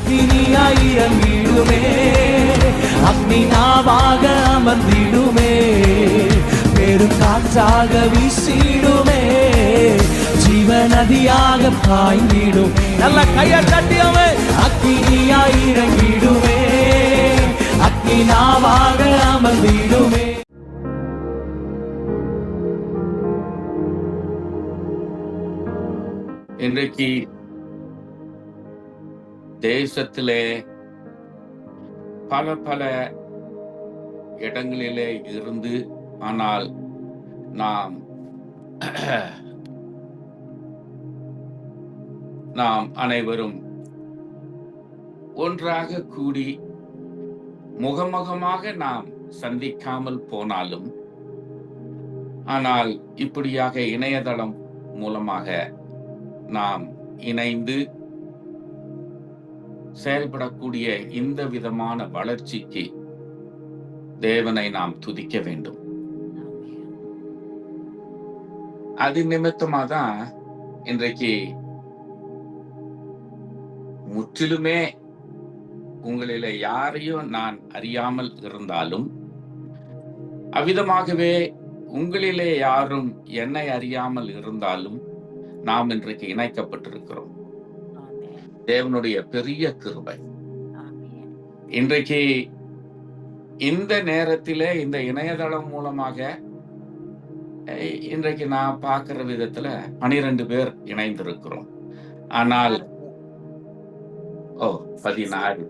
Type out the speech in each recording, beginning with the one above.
அக்னியாய் இறங்கிடுமே, அக்னி நாவாக அமர்ந்திடுமே, பெரும் காற்றாக வீசிடுமே, ஜீவ நதியாக பாய்ந்திடும். நல்ல கையை தட்டியவே அக்னியாய் இறங்கிடுமே, அக்னி நாவாக அமர்ந்திடுமே. இன்றைக்கு தேசத்திலே பல பல இடங்களிலே இருந்து, ஆனால் நாம் அனைவரும் ஒன்றாக கூடி முகமுகமாக நாம் சந்திக்காமல் போனாலும், ஆனால் இப்படியாக இணையதளம் மூலமாக நாம் இணைந்து செயல்படக்கூடிய இந்த விதமான வளர்ச்சிக்கு தேவனை நாம் துதிக்க வேண்டும். அது நிமித்தமாதான் இன்றைக்கு முற்றிலுமே உங்களிலே யாரையும் நான் அறியாமல் இருந்தாலும், அவ்விதமாகவே உங்களிலே யாரும் என்னை அறியாமல் இருந்தாலும் நாம் இன்றைக்கு இணைக்கப்பட்டிருக்கிறோம். தேவனுடைய பெரிய கிருபை. இன்றைக்கு இந்த நேரத்திலே இந்த இணையதளம் மூலமாக இன்றைக்கு நான் பார்க்கிற விதத்துல 12 பேர் இணைந்திருக்கிறோம். ஆனால் 16.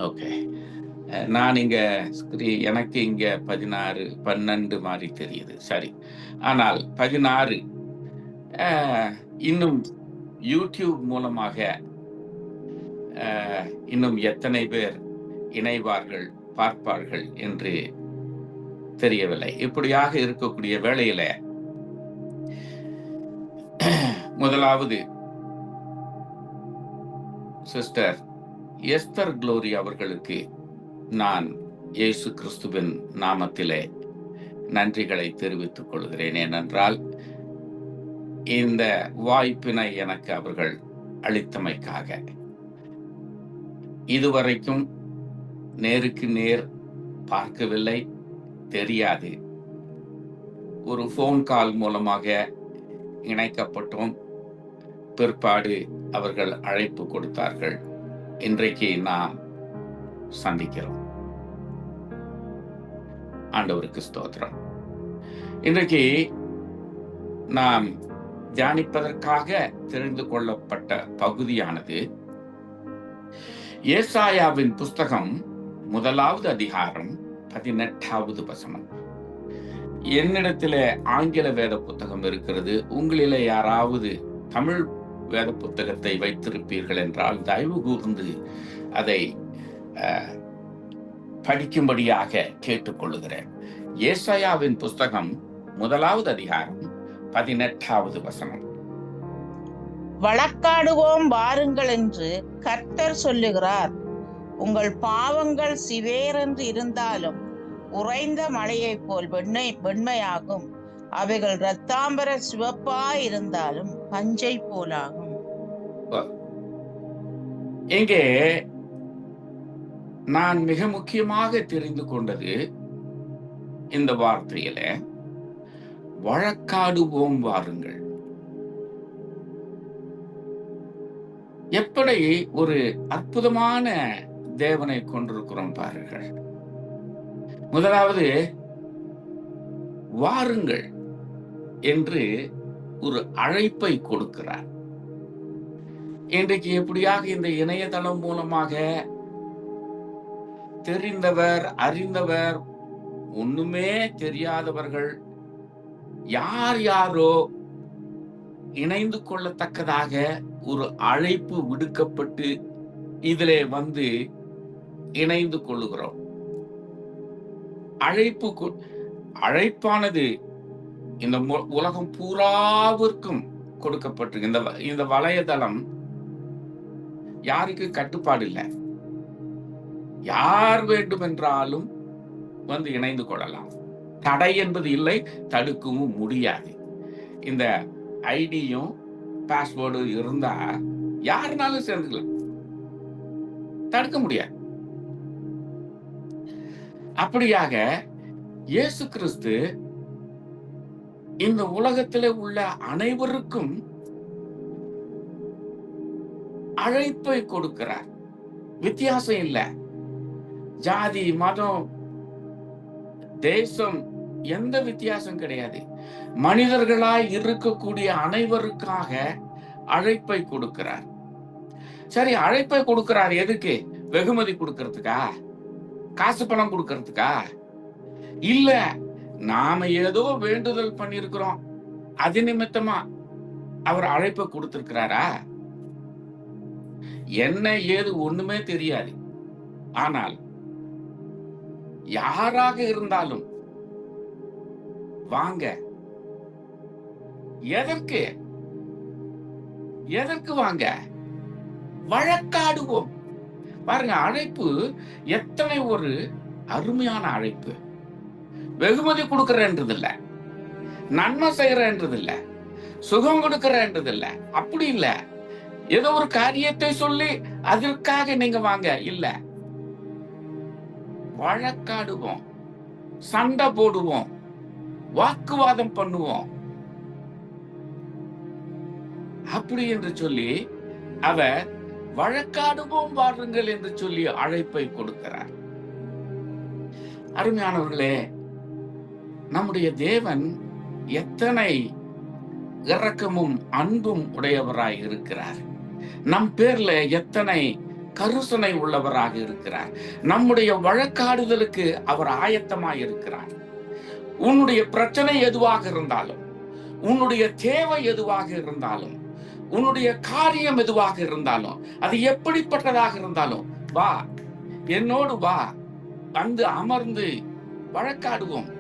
ஓகே, நான் இங்க எனக்கு இங்க 16 12 மாதிரி தெரியுது. சரி, ஆனால் 16. இன்னும் யூடியூப் மூலமாக இன்னும் எத்தனை பேர் இணைவார்கள், பார்ப்பார்கள் என்று தெரியவில்லை. இப்படியாக இருக்கக்கூடிய வேளையில முதலாவது சிஸ்டர் எஸ்தர் குளோரி அவர்களுக்கு நான் இயேசு கிறிஸ்துவின் நாமத்திலே நன்றிகளை தெரிவித்துக் கொள்கிறேன். ஏனென்றால் இந்த வாய்ப்பினை எனக்கு அவர்கள் அளித்தமைக்காக. இதுவரைக்கும் நேருக்கு நேர் பார்க்கவில்லை, தெரியாது. ஒரு போன் கால் மூலமாக இணைக்கப்பட்டோம். பிற்பாடு அவர்கள் அழைப்பு கொடுத்தார்கள். இன்றைக்கு நாம் சந்திக்கிறோம். ஆண்டவருக்கு ஸ்தோத்திரம். இன்றைக்கு நாம் தியானிப்பதற்காக தெரிந்து கொள்ளப்பட்ட பகுதியானது ஏசாயாவின் புஸ்தகம் 1வது அதிகாரம் 18வது வசனம். என்னிடத்திலே ஆங்கில வேத புத்தகம் இருக்கிறது. உங்களிலே யாராவது தமிழ் வேத புத்தகத்தை வைத்திருப்பீர்கள் என்றால் தயவு கூர்ந்து அதை படிக்கும்படியாக கேட்டுக்கொள்ளுகிறேன். ஏசாயாவின் புஸ்தகம் 1வது அதிகாரம் 18வது வசனம். வழக்காடுவோம் வாருங்கள் என்று கர்த்தர் சொல்லுகிறார். உங்கள் பாவங்கள் சிவேரென்று இருந்தாலும் உறைந்த மழையைப் போல் வெண்மையாகும். அவைகள் இரத்தாம்பர சிவப்பாய் இருந்தாலும் பஞ்சை போலாகும். இங்கே நான் மிக முக்கியமாக தெரிந்து கொண்டது இந்த வார்த்தையில வழக்காடுவோம் வாருங்கள். எப்படி ஒரு அற்புதமான தேவனை கொண்டிருக்கிறோம் பாருங்கள். முதலாவது வாருங்கள் என்று ஒரு அழைப்பை கொடுக்கிறார். இன்றைக்கு எப்படியாக இந்த இணையதளம் மூலமாக தெரிந்தவர், அறிந்தவர், ஒண்ணுமே தெரியாதவர்கள் யார் யாரோ இணைந்து கொள்ளத்தக்கதாக ஒரு அழைப்பு விடுக்கப்பட்டு இதிலே வந்து இணைந்து கொள்ளுகிறோம். அழைப்பானது இந்த உலகம் பூராவிற்கும் கொடுக்கப்பட்டிருக்கு. இந்த வலைதளம் யாருக்கு கட்டுப்பாடு இல்லை. யார் வேண்டுமென்றாலும் வந்து இணைந்து கொள்ளலாம். தடை என்பது இல்லை, தடுக்கவும் முடியாது. இந்த ஐடியும் பாஸ்வேர்டும் இருந்தா யாருனாலும் சேர்ந்துக்கலாம், தடுக்க முடியாது. அப்படியாக இயேசு கிறிஸ்து இந்த உலகத்திலே உள்ள அனைவருக்கும் அழைப்பை கொடுக்கிறார். வித்தியாசம் இல்ல, ஜாதி, மதம், தேசம், எந்த வித்தியாசம் கிடையாது. மனிதர்களாய் இருக்கக்கூடிய அனைவருக்காக அழைப்பை கொடுக்கிறார். சரி, அழைப்பை கொடுக்கிறார் எதுக்கு? வெகுமதி கொடுக்கறதுக்கா? காசு பணம் கொடுக்கறதுக்கா? இல்ல, நாம ஏதோ வேண்டுதல் பண்ணிருக்கிறோம், அது நிமித்தமா அவர் அழைப்பை கொடுத்திருக்கிறாரா? என்ன ஏது ஒண்ணுமே தெரியாது. ஆனால் யாராக இருந்தாலும் வாங்க. எதற்கு? எதற்கு வாங்க? வழக்காடுவோம். பாருங்க, அழைப்பு எத்தனை ஒரு அருமையான அழைப்பு. வெகுமதி கொடுக்கறன்றது இல்ல, நன்மை செய்யறன்றது இல்ல, சுகம் கொடுக்கறன்றது இல்ல, அப்படி இல்ல. ஏதோ ஒரு காரியத்தை சொல்லி அதற்காக நீங்க வாங்க இல்ல. வழக்காடுவோம், சண்டை போடுவோம், வாக்குவாதம் பண்ணுவோம். அப்படி என்று சொல்லி அவர் வழக்காடுவோம் வாருங்கள் என்று சொல்லி அழைப்பை கொடுக்கிறார். அருமையானவர்களே, நம்முடைய தேவன் எத்தனை இரக்கமும் அன்பும் உடையவராய் இருக்கிறார். நம் பேர்ல எத்தனை கருசனை உள்ளவராக இருக்கிறார். நம்முடைய வழக்காடுதலுக்கு அவர் ஆயத்தமாய் இருக்கிறார். உன்னுடைய பிரச்சனை எதுவாக இருந்தாலும், உன்னுடைய தேவை எதுவாக இருந்தாலும், உன்னுடைய காரியம் எதுவாக இருந்தாலும், அது எப்படிப்பட்டதாக இருந்தாலும் வா, என்னோடு வா, வந்து அமர்ந்து வழக்காடுவோம்.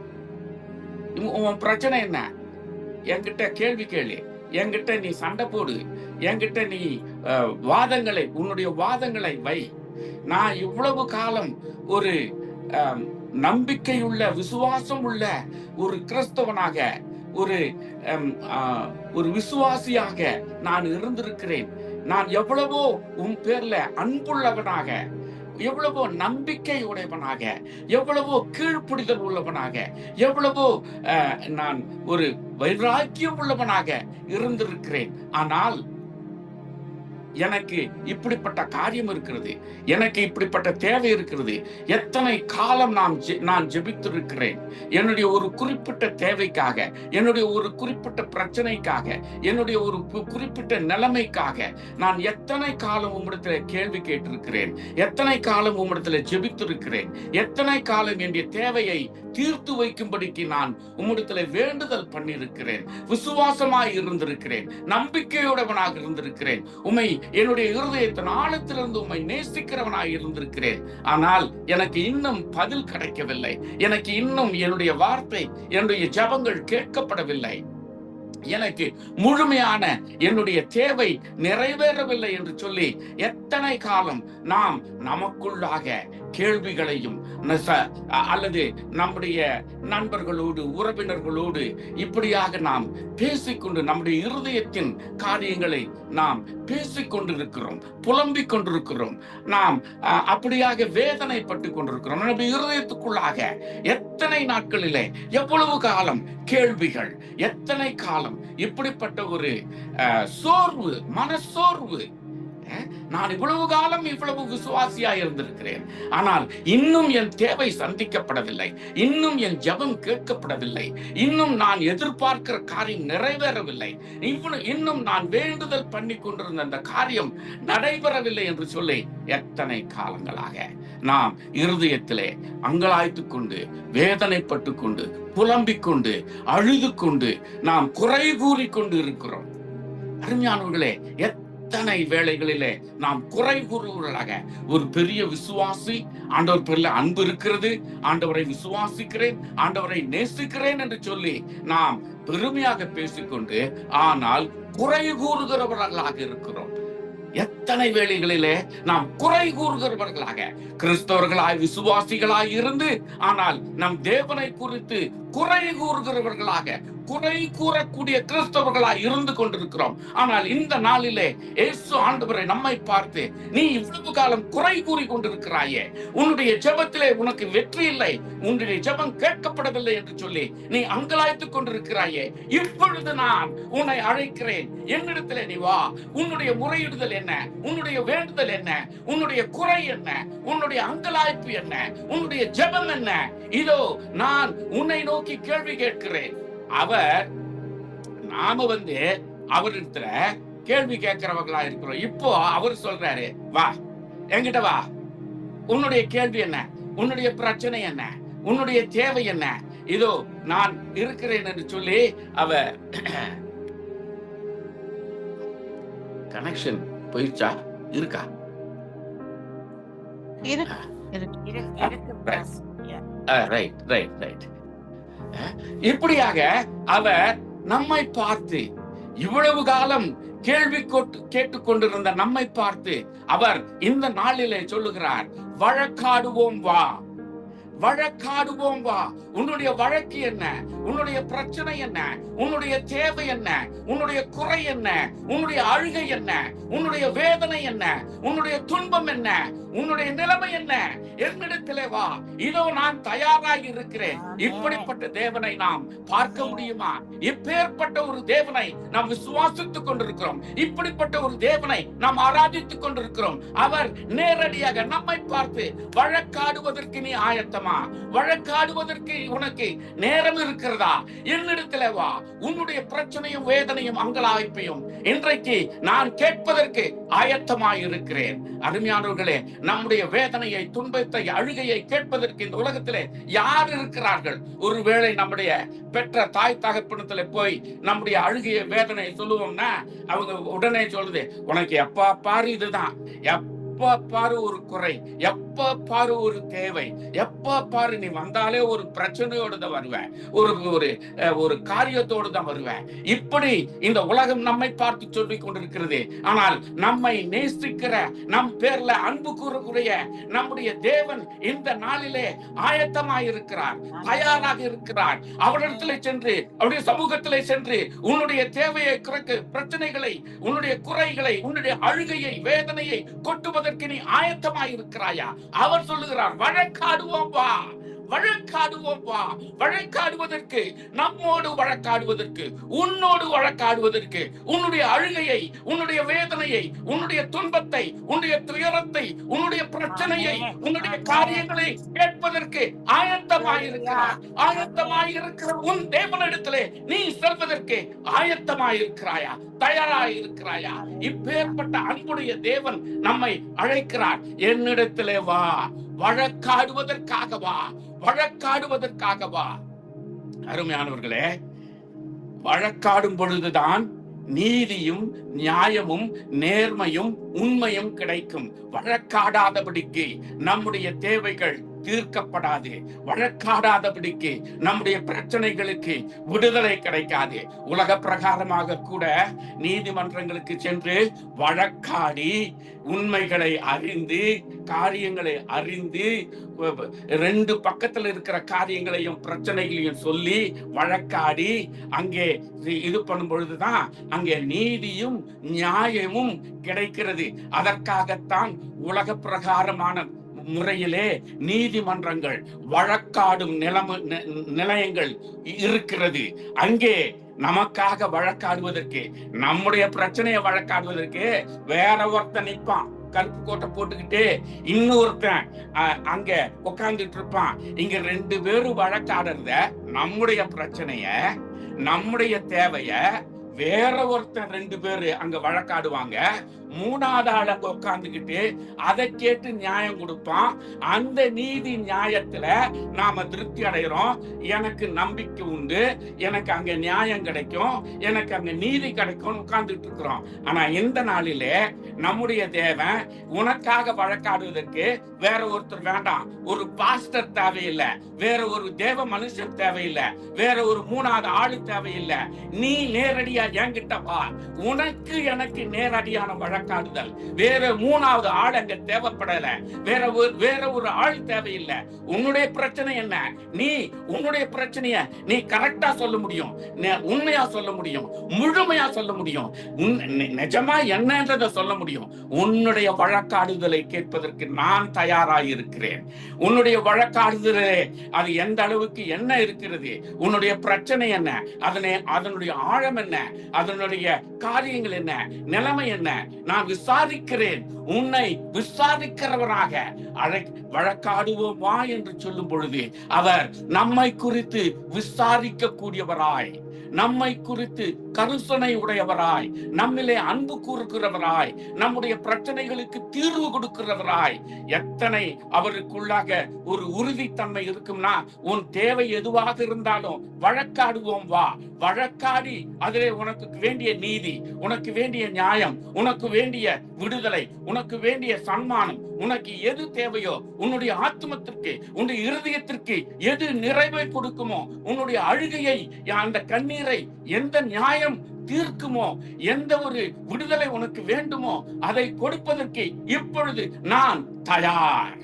உன் பிரச்சனை என்ன? என்கிட்ட கேள்வி கேளு, என்கிட்ட நீ சண்டை போடு, என்கிட்ட நீ உன்னுடைய வாதங்களை வை. நான் இவ்வளவு காலம் ஒரு நம்பிக்கையுள்ள, விசுவாசம் உள்ள ஒரு கிறிஸ்தவனாக, ஒரு விசுவாசியாக நான் இருந்திருக்கிறேன். நான் எவ்வளவோ உன் பேர்ல அன்புள்ளவனாக, எவ்வளவோ நம்பிக்கை உடையவனாக, எவ்வளவோ கீழ்ப்பிடிதல் உள்ளவனாக, எவ்வளவோ நான் ஒரு வைராக்கியம் உள்ளவனாக இருந்திருக்கிறேன். ஆனால் எனக்கு இப்படிப்பட்ட காரியம் இருக்கிறது, எனக்கு இப்படிப்பட்ட தேவை இருக்கிறது. எத்தனை காலம் நான் ஜெபித்திருக்கிறேன். என்னுடைய ஒரு குறிப்பிட்ட தேவைக்காக, என்னுடைய ஒரு குறிப்பிட்ட பிரச்சனைக்காக, என்னுடைய ஒரு குறிப்பிட்ட நிலைமைக்காக நான் எத்தனை காலம் உம்மிடத்துல கேள்வி கேட்டிருக்கிறேன், எத்தனை காலம் உம்மிடத்துல ஜெபித்திருக்கிறேன், எத்தனை காலம் என்னுடைய தேவையை தீர்த்து வைக்கும்படிக்கு நான் உம்மிடத்துல வேண்டுதல் பண்ணியிருக்கிறேன். விசுவாசமாய் இருந்திருக்கிறேன், நம்பிக்கையுடவனாக இருந்திருக்கிறேன். உம்மை என்னுடைய இருதயத்தின் ஆழத்திலிருந்து உம்மை நேசிக்கிறவனாய் இருந்திருக்கிறேன். ஆனால் எனக்கு இன்னும் பதில் கிடைக்கவில்லை. எனக்கு இன்னும் என்னுடைய வார்த்தை, என்னுடைய ஜெபங்கள் கேட்கப்படவில்லை. எனக்கு முழுமையான என்னுடைய தேவை நிறைவேறவில்லை என்று சொல்லி எத்தனை காலம் நாம் நமக்குள்ளாக கேள்விகளையும் அல்லது நம்முடைய நண்பர்களோடு, உறவினர்களோடு இப்படியாக நாம் பேசிக்கொண்டு நம்முடைய இருதயத்தின் காரியங்களை நாம் பேசிக்கொண்டிருக்கிறோம், புலம்பிக் கொண்டிருக்கிறோம். நாம் அப்படியாக வேதனைப்பட்டு கொண்டிருக்கிறோம். நம்முடைய இருதயத்துக்குள்ளாக எத்தனை நாட்களிலே, எவ்வளவு காலம் கேள்விகள், எத்தனை காலம் இப்படிப்பட்ட ஒரு சோர்வு, மனசோர்வு. நான் இவ்வளவு காலம் இவ்வளவு விசுவாசியாய் இருந்திருக்கிறேன், ஆனால் இன்னும் என் தேவை சந்திக்கப்படவில்லை, இன்னும் என் ஜெபம் கேட்கப்படவில்லை, இன்னும் நான் எதிர்பார்க்கிற காரியம் நிறைவேறவில்லை, இன்னும் நான் வேண்டுதல் பண்ணி கொண்டிருந்த அந்த காரியம் நடைபெறவில்லை என்று சொல்லி எத்தனை காலங்களாக நாம் இருதயத்திலே அங்கலாய்த்து கொண்டு, வேதனைப்பட்டு கொண்டு, புலம்பிக் கொண்டு, அழுது கொண்டு, நாம் குறை கூறிக்கொண்டு இருக்கிறோம். அருமையானவர்களே, எத்தனை வேளைகளிலே நாம் குறை கூறுவர்களாக, ஒரு பெரிய விசுவாசி, ஆண்டவர் பேர்ல அன்பு இருக்கிறது, ஆண்டவரை விசுவாசிக்கிறேன், ஆண்டவரை நேசிக்கிறேன் என்று சொல்லி நாம் பெருமையாக பேசிக்கொண்டு, ஆனால் குறை கூறுகிறவர்களாக இருக்கிறோம். எத்தனை வேளைகளிலே நாம் குறை கூறுகிறவர்களாக, கிறிஸ்தவர்களாய் விசுவாசிகளாய் இருந்து ஆனால் நம் தேவனை குறித்து குறை கூறுகிறவர்களாக, குறை கூறக்கூடிய கிறிஸ்தவர்களாய் இருந்து கொண்டிருக்கிறோம். ஆனால் இந்த நாளிலே இயேசு ஆண்டவரை நம்மை பார்த்து, நீ இவ்வளவு காலம் குறை கூறி கொண்டிருக்கிறாயே, உன்னுடைய ஜெபத்திலே உனக்கு வெற்றி இல்லை, உன்னுடைய ஜெபம் கேட்கப்படவில்லை என்று சொல்லி நீ அங்கலாய்த்துக் கொண்டிருக்கிறாயே, இப்பொழுது நான் உன்னை அழைக்கிறேன், என்னிடத்திலே நீ வா. உன்னுடைய முறையிடுதல் என்ன? உன்னுடைய வேண்டுதல் என்ன? உன்னுடைய குறை என்ன? உன்னுடைய அங்கலாய்ப்பு என்ன? உன்னுடைய ஜெபம் என்ன? இதோ நான் உன்னை நோக்கி கேள்வி கேட்கிறேன். அவர் நாம அவரிடத்துல கேள்வி கேட்கிறவர்களா இருக்கிறோம். இப்போ அவர் சொல்றாரு, வா என்கிட்ட வா, உன்னுடைய கேள்வி என்ன? உன்னுடைய பிரச்சனை என்ன? உன்னுடைய தேவை என்ன? இதோ நான் இருக்கிறேன் என்று சொல்லி அவர் கனெக்ஷன் போயிடுச்சா? இருக்கா? இப்படியாக அவர் நம்மை பார்த்து, இவ்வளவு காலம் கேள்வி கேட்டுக் கொண்டிருந்த நம்மை பார்த்து அவர் இந்த நாளிலே சொல்லுகிறார், வழக்காடுவோம் வா, வழக்காடுவோம் வா. உன்னுடைய வழக்கு என்ன? உன்னுடைய பிரச்சனை என்ன? உன்னுடைய தேவை என்ன? உன்னுடைய குறை என்ன? உன்னுடைய அழுகை என்ன? உன்னுடைய வேதனை என்ன? உன்னுடைய துன்பம் என்ன? உன்னுடைய நிலைமை என்ன? என்னிடத்திலே வா, இதோ நான் தயாராக இருக்கிறேன். இப்படிப்பட்ட தேவனை நாம் பார்க்க முடியுமா? இப்பேற்பட்ட ஒரு தேவனை நாம் விசுவாசித்துக் கொண்டிருக்கிறோம். இப்படிப்பட்ட ஒரு தேவனை நாம் ஆராதித்துக் கொண்டிருக்கிறோம். அவர் நேரடியாக நம்மை பார்த்து, வழக்காடுவதற்கு நீ ஆயத்தமா? வழக்காடுவதற்கு உனக்கு நேரம் இருக்கிறதா? என்னிடத்திலே வா, உன்னுடைய பிரச்சனையும் வேதனையும் அங்கலாய்ப்பையும் இன்றைக்கு நான் கேட்பதற்கு ஆயத்தமாய் இருக்கிறேன். அருமையானவர்களே, நம்முடைய வேதனையை, துன்பத்தை, அழுகையை கேட்பதற்கு இந்த உலகத்திலே யார் இருக்கிறார்கள்? ஒருவேளை நம்முடைய பெற்ற தாய் தகப்பனத்துல போய் நம்முடைய அழுகையை, வேதனையை சொல்லுவோம்னா அவங்க உடனே சொல்லுது, உனக்கு எப்ப பாரு இதுதான், எப்ப பாரு ஒரு குறை, எப்ப பாரு ஒரு தேவை, எப்ப பாரு நீ வந்தாலே ஒரு பிரச்சனையோடு தான் வருவேன், ஒரு காரியத்தோடு தான் வருவேன். இப்படி இந்த உலகம் நம்மை பார்த்து சொல்லிக் கொண்டிருக்கிறது. ஆனால் நம்மை நேசிக்கிற, நம் பேர்ல அன்பு கூறக்கூடிய நம்முடைய தேவன் இந்த நாளிலே ஆயத்தமாய் இருக்கிறார், தயாராக இருக்கிறார். அவரிடத்திலே சென்று, அவருடைய சமூகத்திலே சென்று உன்னுடைய தேவையை, பிரச்சனைகளை, உன்னுடைய குறைகளை, உன்னுடைய அழுகையை, வேதனையை கொட்டுவதற்கு நீ ஆயத்தமாய் இருக்கிறாயா? அவர் சொல்லுகிறார், வழக்காடுவோம் வா, வழக்காடுவோம் வா. வழக்காடுவதற்கு, நம்மோடு வழக்காடுவதற்கு, உன்னோடு வழக்காடுவதற்கு, உன்னுடைய அழுகையை, உன்னுடைய வேதனையை, உன்னுடைய துன்பத்தை, உன்னுடைய துயரத்தை, உன்னுடைய பிரச்சனையை, உன்னுடைய காரியங்களை கேட்பதற்கு ஆயத்தமாயிருக்கிறார். ஆயத்தமாயிருக்கிற உன் தேவனிடத்திலே நீ செல்வதற்கு ஆயத்தமாயிருக்கிறாயா? தயாராயிருக்கிறாயா? இப்பேற்பட்ட அன்புடைய தேவன் நம்மை அழைக்கிறார். என்னிடத்திலே வா, வழக்காடுவதற்காக வா, வழக்காடுவதற்காக வா. அருமையானவர்களே, வழக்காடும் பொழுதுதான் நீதியும் நியாயமும் நேர்மையும் உண்மையும் கிடைக்கும். வழக்காடாதபடிக்கு நம்முடைய தேவைகள் தீர்க்கப்படாது. வழக்காடாதபடிக்கு நம்முடைய பிரச்சனைகளுக்கு விடுதலை கிடைக்காது. உலக பிரகாரமாக கூட நீதிமன்றங்களுக்கு சென்று வழக்காடி உண்மைகளை அறிந்து, காரியங்களை அறிந்து, ரெண்டு பக்கத்துல இருக்கிற காரியங்களையும் பிரச்சனைகளையும் சொல்லி வழக்காடி அங்கே இது பண்ணும் பொழுதுதான் அங்கே நீதியும் நியாயமும் கிடைக்கிறது. அதற்காகத்தான் உலக பிரகாரமான முறையிலே நீதிமன்றங்கள், வழக்காடும் நிலையங்கள் இருக்கிறது. அங்கே நமக்காக வழக்காடுவதற்கு, நம்முடைய பிரச்சனையை வழக்காடுவதற்கு வேற ஒருத்தன் நிற்பான், கருப்பு கோட்டை போட்டுக்கிட்டு இன்னொருத்தன் அங்க உட்கார்ந்துட்டு இருப்பான். இங்க ரெண்டு பேரும் வழக்காடுறத, நம்முடைய பிரச்சனைய, நம்முடைய தேவைய வேற ஒருத்தன் ரெண்டு பேரு அங்க வழக்காடுவாங்க. மூணாவது ஆள் அங்க உட்கார்ந்துகிட்டு அதை கேட்டு நியாயம் கொடுப்பான். அந்த நீதி நியாயத்துல நாம திருப்தி அடைகிறோம். எனக்கு நம்பிக்கை உண்டு, எனக்கு அங்க நியாயம் கிடைக்கும், எனக்கு அங்க நீதி கிடைக்கும் உட்கார்ந்துட்டு இருக்கிறோம். ஆனா இந்த நாளிலே நம்முடைய தேவன் உனக்காக வழக்காடுவதற்கு வேற ஒருத்தர் வேண்டாம். ஒரு பாஸ்டர் தேவையில்லை, வேற ஒரு தேவ மனுஷன் தேவையில்லை, வேற ஒரு மூணாவது ஆளு தேவையில்லை. நீ நேரடியா என்கிட்ட வா. உனக்கு எனக்கு நேரடியான வழக்காடுதல். வேற மூணாவது ஆள் அங்க தேவைப்படல. வேற ஒரு ஆள் தேவையில்லை. உன்னுடைய பிரச்சனை என்ன? நீ உன்னுடைய பிரச்சனைய நீ கரெக்டா சொல்ல முடியும், உண்மையா சொல்ல முடியும், முழுமையா சொல்ல முடியும், நிஜமா என்னன்றத சொல்ல முடியும். உன்னுடைய வழக்காடுதலை கேட்பதற்கு நான் தயாராயிருக்கிறேன். உன்னுடைய வழக்காடுதலே அது எந்த அளவுக்கு என்ன இருக்கிறது, உன்னுடைய பிரச்சனை என்ன, அதனுடைய ஆழம் என்ன, அதனுடைய காரியங்கள் என்ன, நிலைமை என்ன, நான் விசாரிக்கிறேன். உன்னை விசாரிக்கிறவராக வழக்காடுவோம் வா என்று சொல்லும் பொழுது அவர் நம்மை குறித்து விசாரிக்க கூடியவராய், நம்மை குறித்து கருசனை உடையவராய், நம்மிலே அன்பு கூறுகிறவராய், நம்முடைய பிரச்சனைகளுக்கு தீர்வு கொடுக்கிறவராய், எத்தனை அவருக்குள்ளாக ஒரு உறுதித்தன்மை இருக்கும்னா, உன் தேவை எதுவாக இருந்தாலும் வழக்காடுவோம் வா. வழக்காடி அதிலே உனக்கு வேண்டிய நீதி, உனக்கு வேண்டிய நியாயம், உனக்கு வேண்டிய விடுதலை, உனக்கு வேண்டிய சன்மானம், உனக்கு எது தேவையோ, உன்னுடைய ஆத்மத்திற்கு, உன்னுடைய இருதயத்திற்கு எது நிறைவை கொடுக்குமோ, உன்னுடைய அழுகையை, அந்த கண்ணீரை எந்த நியாயம் தீர்க்குமோ, எந்த ஒரு விடுதலை உனக்கு வேண்டுமோ அதை கொடுப்பதற்கு இப்பொழுது நான் தயார்.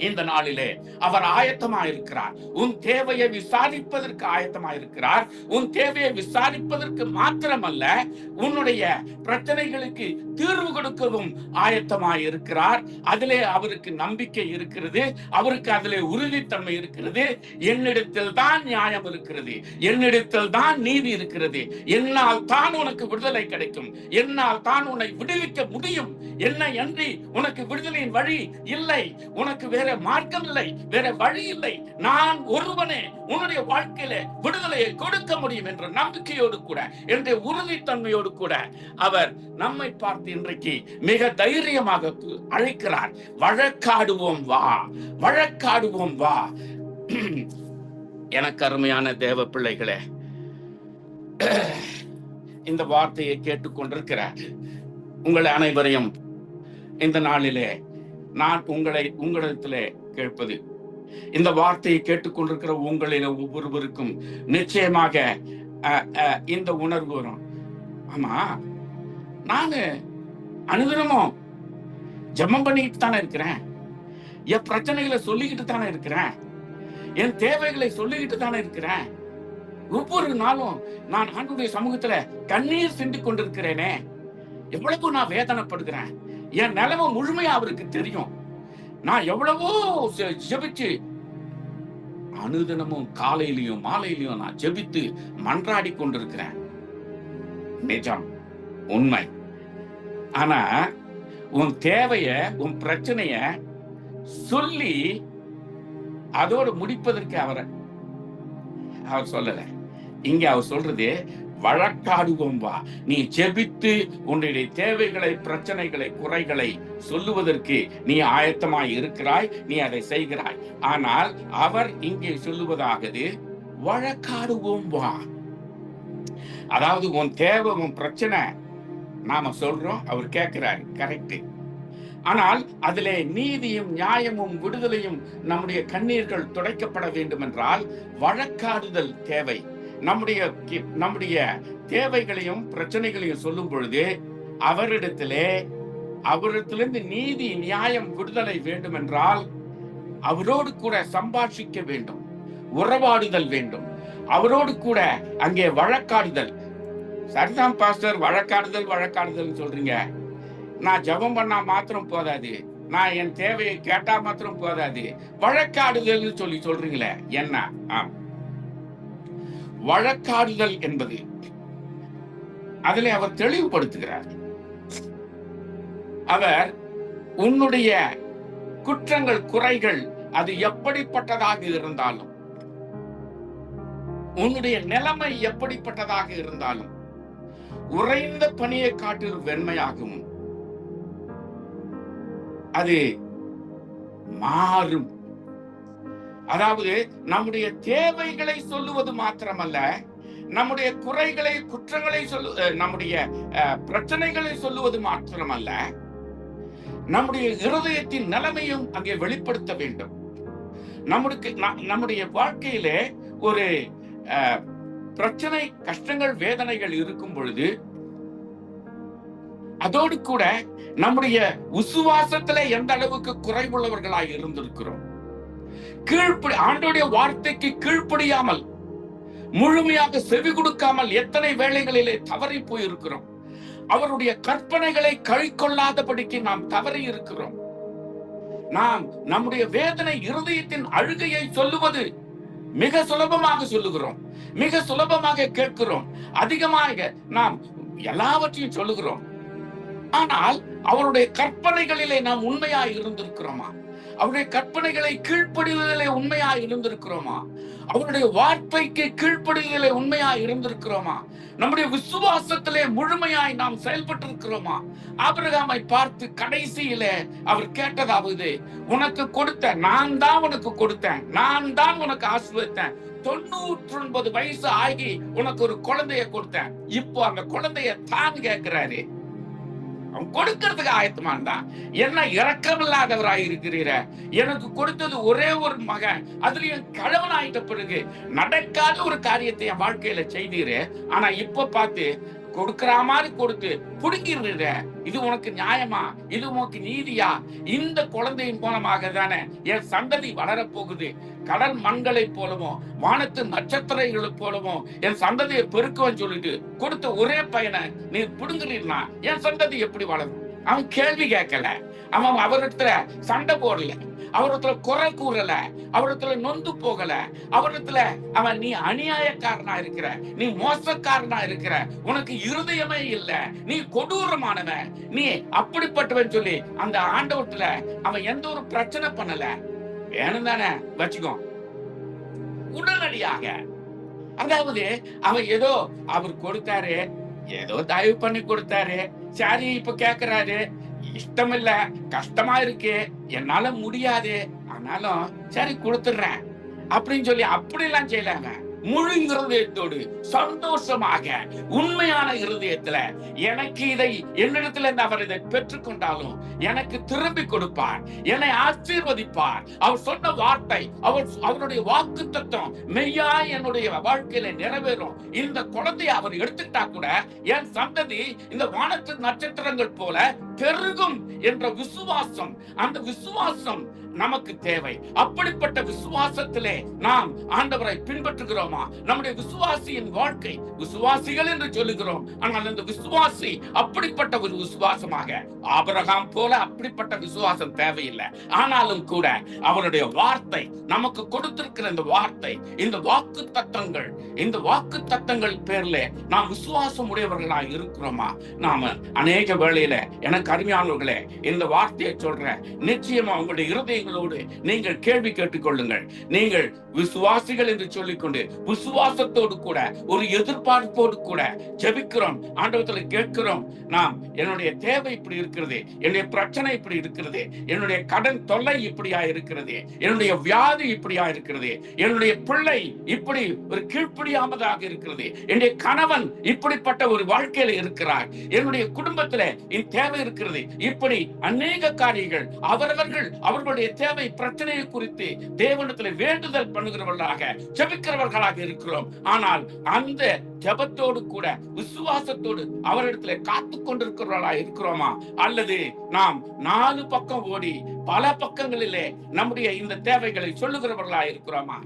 இந்த நாளிலே அவர் ஆயத்தமாயிருக்கிறார். உன் தேவையை விசாரிப்பதற்கு ஆயத்தமாயிருக்கிறார். உன் தேவையை விசாரிப்பதற்கு மாத்திரமல்ல, உன்னுடைய பிரச்சனைகளுக்கு தீர்வு கொடுக்கவும் ஆயத்தமாயிருக்கிறார். அதிலே அவருக்கு நம்பிக்கை இருக்கிறது, அவருக்கு அதிலே உறுதித்தன்மை இருக்கிறது. என்னிடத்தில் தான் நியாயம் இருக்கிறது, என்னிடத்தில் தான் நீதி இருக்கிறது, என்னால் தான் உனக்கு விடுதலை கிடைக்கும், என்னால் தான் உன்னை விடுவிக்க முடியும், என்னை அன்றி உனக்கு விடுதலையின் வழி இல்லை, உனக்கு வேற மார்க்கம் இல்லை, வேற வழி இல்லை, நான் ஒருவனே உன்னுடைய வாழ்க்கையில விடுதலையை கொடுக்க முடியும் என்ற நம்பிக்கையோடு கூட, என்ற உறுதித்தன்மையோடு கூட அவர் நம்மை பார்த்து இன்றைக்கு மிக தைரியமாக அழைக்கிறார். வழக்காடுவோம் வா, வழக்காடுவோம் வா. எனக்கு அருமையான தேவ பிள்ளைகளே, இந்த வார்த்தையை கேட்டுக்கொண்டிருக்கிறார் உங்களை அனைவரையும் இந்த நாளிலே நான் உங்களிடத்திலே கேட்பது, இந்த வார்த்தையை கேட்டுக்கொண்டிருக்கிற உங்களில ஒவ்வொருவருக்கும் நிச்சயமாக இந்த உணர்வு வரும். ஆமா, நானு அனுதினமும் ஜெபம் பண்ணிக்கிட்டு தானே இருக்கிறேன், என் பிரச்சனைகளை சொல்லிக்கிட்டு தானே இருக்கிறேன், என் தேவைகளை சொல்லிக்கிட்டு தானே இருக்கிறேன், ஒவ்வொரு நாளும் நான் ஆண்டவருடைய சமூகத்துல கண்ணீர் சிந்திக் கொண்டிருக்கிறேனே, எவ்வளவு நான் வேதனைப்படுகிறேன், என் நிலைமை முழுமையா அவருக்கு தெரியும். நான் எவ்வளவோ ஜெபிச்சு, அனுதினமும் காலையிலையும் மாலையிலையும் நான் ஜெபித்து மன்றாடி கொண்டிருக்கிறேன். நிஜம், உண்மை. ஆனா உன் தேவைய, உன் பிரச்சனைய சொல்லி அதோடு முடிப்பதற்கு அவர் சொல்லல. இங்க அவர் சொல்றது வழக்காடுவோம் வா. நீ ஜெபித்து உன்னுடைய தேவைகளை, பிரச்சனைகளை, குறைகளை சொல்லுவதற்கு நீ ஆயத்தமாய் இருக்கிறாய், நீ அதை செய்கிறாய். ஆனால் அவர் இங்கே சொல்லுவதாவது வழக்காடுவோம் வா. அதாவது உன் தேவை, உன் பிரச்சனை நாம சொல்றோம், அவர் கேட்கிறார், கரெக்ட். ஆனால் அதிலே நீதியும் நியாயமும் விடுதலையும் நம்முடைய கண்ணீர்கள் துடைக்கப்பட வேண்டும் என்றால் வழக்காடுதல் தேவை. நம்முடைய தேவைகளையும் பிரச்சனைகளையும் சொல்லும் பொழுது அவரிடத்திலிருந்து நீதி, நியாயம், விடுதலை வேண்டும் என்றால் அவரோடு கூட சம்பாஷிக்க வேண்டும், உறவாடுதல் வேண்டும், அவரோடு கூட அங்கே வழக்காடுதல். சரிதான் பாஸ்டர், வழக்காடுதல் சொல்றீங்க. நான் ஜெபம் பண்ணா மாத்திரம் போதாது, நான் என் தேவையை கேட்டா மாத்திரம் போதாது, வழக்காடுதல் சொல்றீங்களே என்ன? வழக்காடுதல் என்பது அதிலே அவர் தெளிவுபடுத்துகிறார். அவர் உன்னுடைய குற்றங்கள், குறைகள் அது எப்படிப்பட்டதாக இருந்தாலும், உன்னுடைய நிலைமை எப்படிப்பட்டதாக இருந்தாலும், உறைந்த பனியை காட்டிலும் வெண்மையாகும், அது மாறும். அதாவது நம்முடைய தேவைகளை சொல்லுவது மாத்திரமல்ல, நம்முடைய குறைகளை, குற்றங்களை நம்முடைய பிரச்சனைகளை சொல்லுவது மாத்திரமல்ல, நம்முடைய இருதயத்தின் நிலைமையும் அங்கே வெளிப்படுத்த வேண்டும். நம்முடைய வாழ்க்கையிலே ஒரு பிரச்சனை, கஷ்டங்கள், வேதனைகள் இருக்கும் பொழுது அதோடு கூட நம்முடைய விசுவாசத்துல எந்த அளவுக்கு குறைவுள்ளவர்களாய் இருந்திருக்கிறோம். ஆண்டவருடைய வார்த்தைக்கு கீழ்ப்படியாமல், முழுமையாக செவி கொடுக்காமல் எத்தனை வேளைகளிலே தவறி போயிருக்கிறோம். அவருடைய கற்பனைகளை கைக்கொள்ளாதபடிக்கு நாம் தவறி இருக்கிறோம். நாம் நம்முடைய வேதனை, இருதயத்தின் அழுகையை சொல்லுவது மிக சுலபமாக சொல்லுகிறோம், மிக சுலபமாக கேட்கிறோம், அதிகமாக நாம் எல்லாவற்றையும் சொல்லுகிறோம். ஆனால் அவருடைய கற்பனைகளிலே நாம் உண்மையாய் இருந்திருக்கிறோமா? அவருடைய கற்பனைகளை கீழ்ப்படிவதிலே உண்மையாய் இருந்திருக்கிறோமா? அவருடைய வார்த்தைக்கு கீழ்ப்படிவதிலே உண்மையாய் இருந்திருக்கிறோமா? நம்முடைய விசுவாசத்திலே முழுமையாய் நாம் செயல்பட்டிருக்கிறோமா? ஆபிரகாமை பார்த்து கடைசியிலே அவர் கேட்டதாவது, உனக்கு கொடுத்த, நான் தான் உனக்கு கொடுத்தேன், நான் தான் உனக்கு ஆசீர்வதித்தேன், 99 வயசு ஆகி உனக்கு ஒரு குழந்தைய கொடுத்தேன், இப்போ அந்த குழந்தைய தான் கேட்கிறாரு. அவன் கொடுக்கிறதுக்கு ஆயத்தமான் தான். என்ன இரக்கமில்லாதவராய் இருக்கிறீர, எனக்கு கொடுத்தது ஒரே ஒரு மகன், அதுலயும் கழவன் ஆயிட்ட பிறகு நடக்காத ஒரு காரியத்தை என் வாழ்க்கையில செய்தீரு, ஆனா இப்ப பார்த்து கொடுக்கிற மாதிரி கொடுத்து புடுங்கிடுற, இது உனக்கு நியாயமா? இது உனக்கு நீதியா? இந்த குழந்தையின் மூலமாக தானே என் சந்ததி வளரப்போகுது. கடல் மண்களை போலவும் வானத்து நட்சத்திரங்களை போலவும் என் சந்ததியை பெருக்குவன்னு சொல்லிட்டு கொடுத்த ஒரே பையனை நீ புடுங்குறீன்னா என் சந்ததி எப்படி வளரும்? அவன் கேள்வி கேட்கல, அவன் அவரிடத்துல சண்டை போடல, அவரிடத்துல குறை கூறல, அவரிடத்துல நொந்து போகல, அவரிடத்துல அவன் நீ அநியாயக்காரனா இருக்கிற, நீ மோசக்காரனா இருக்கிற, உனக்கு இருதயமே இல்ல, நீ கொடூரமானவன், நீ அப்படிப்பட்டவன் சொல்லி அந்த ஆண்டவத்துல அவன் எந்த ஒரு பிரச்சனை பண்ணல. வேணும் தானே வச்சுக்கோ, உடனடியாக. அதாவது அவன் ஏதோ அவர் கொடுத்தாரு, ஏதோ தயவு பண்ணி கொடுத்தாரு, சரி இப்ப கேக்குறாரு, இஷ்டம் இல்ல, கஷ்டமா இருக்கு, என்னால முடியாது, ஆனாலும் சரி கொடுத்துடுறேன் அப்படின்னு சொல்லி அப்படிலாம் செய்யலாங்க. முழு இருதயத்தோடு சந்தோஷமாக உண்மையான இருதயத்துல எனக்கு இதை என்னிடத்துல இருந்து அவர் இதை பெற்றுக்கொண்டாலும் எனக்கு திரும்பி கொடுப்பார், என்னை ஆசீர்வதிப்பார். அவர் சொன்ன வார்த்தை, அவருடைய வாக்கு தத்துவம் மெய்யா என்னுடைய வாழ்க்கையில நிறைவேறும். இந்த குழந்தையை அவர் எடுத்துக்கிட்டா கூட என் சந்ததி இந்த வானத்து நட்சத்திரங்கள் போல பெருகும் என்ற விசுவாசம், அந்த விசுவாசம் நமக்கு தேவை. அப்படிப்பட்ட விசுவாசத்திலே நாம் ஆண்டவரை பின்பற்றுகிறோமா? நம்முடைய விசுவாசியின் வாழ்க்கை, விசுவாசிகள் என்று சொல்லுகிறோம், ஆனால் அந்த விசுவாசி அப்படிப்பட்ட ஒரு விசுவாசமாக, ஆபிரகாம் போல அப்படிப்பட்ட விசுவாசம் தேவையில்லை. ஆனாலும் கூட அவருடைய வார்த்தை நமக்கு கொடுத்திருக்கிற இந்த வார்த்தை, இந்த வாக்கு தத்தங்கள், இந்த வாக்கு தத்தங்கள் பேர்ல நாம் விசுவாசம் உடையவர்களாக இருக்கிறோமா? நாம அநேக வேளையில, எனக்கு அருமையானவர்களே, இந்த வார்த்தையை சொல்றேன், நிச்சயமா உங்களுடைய இருதயங்களோடு நீங்கள் கேள்வி கேட்டுக் கொள்ளுங்கள். நீங்கள் விசுவாசிகள் என்று சொல்லிக்கொண்டு விசுவாசத்தோடு கூட ஒரு எதிர்பார்ப்போடு கூட ஜெபிக்கிறோம், ஆண்டவத்துல கேட்கிறோம். நாம் என்னுடைய தேவை இப்படி இருக்கிறது, என்னுடைய பிரச்சனை இப்படி இருக்கிறது, என்னுடைய கடன் தொல்லை இப்படியா இருக்கிறது, என்னுடைய வியாதி இப்படியா இருக்கிறது, என்னுடைய பிள்ளை இப்படி ஒரு கீழ்ப்படியாமதாக இருக்கிறது, என்னுடைய கணவன் இப்படிப்பட்ட ஒரு வாழ்க்கையில இருக்கிறார், என்னுடைய குடும்பத்துல இந்த தேவை இருக்கிறது. இப்படி அநேக காரியங்கள் அவர்களுடைய தேவை, பிரச்சனையை குறித்து தேவனிடத்தில் வேண்டுதல் பண்ணுகிறவர்களாக, ஜெபிக்கிறவர்களாக இருக்கிறோம். ஆனால் அந்த ஜெபத்தோடு கூட விசுவாசத்தோடு அவரிடத்துல காத்து கொண்டிருக்கிறவர்களா இருக்கிறோமா? அல்லது நாம் 4 பக்கம் ஓடி பல பக்கங்களிலே நம்முடைய இந்த தேவைகளை சொல்லுகிறவர்களா இருக்கிறோமா?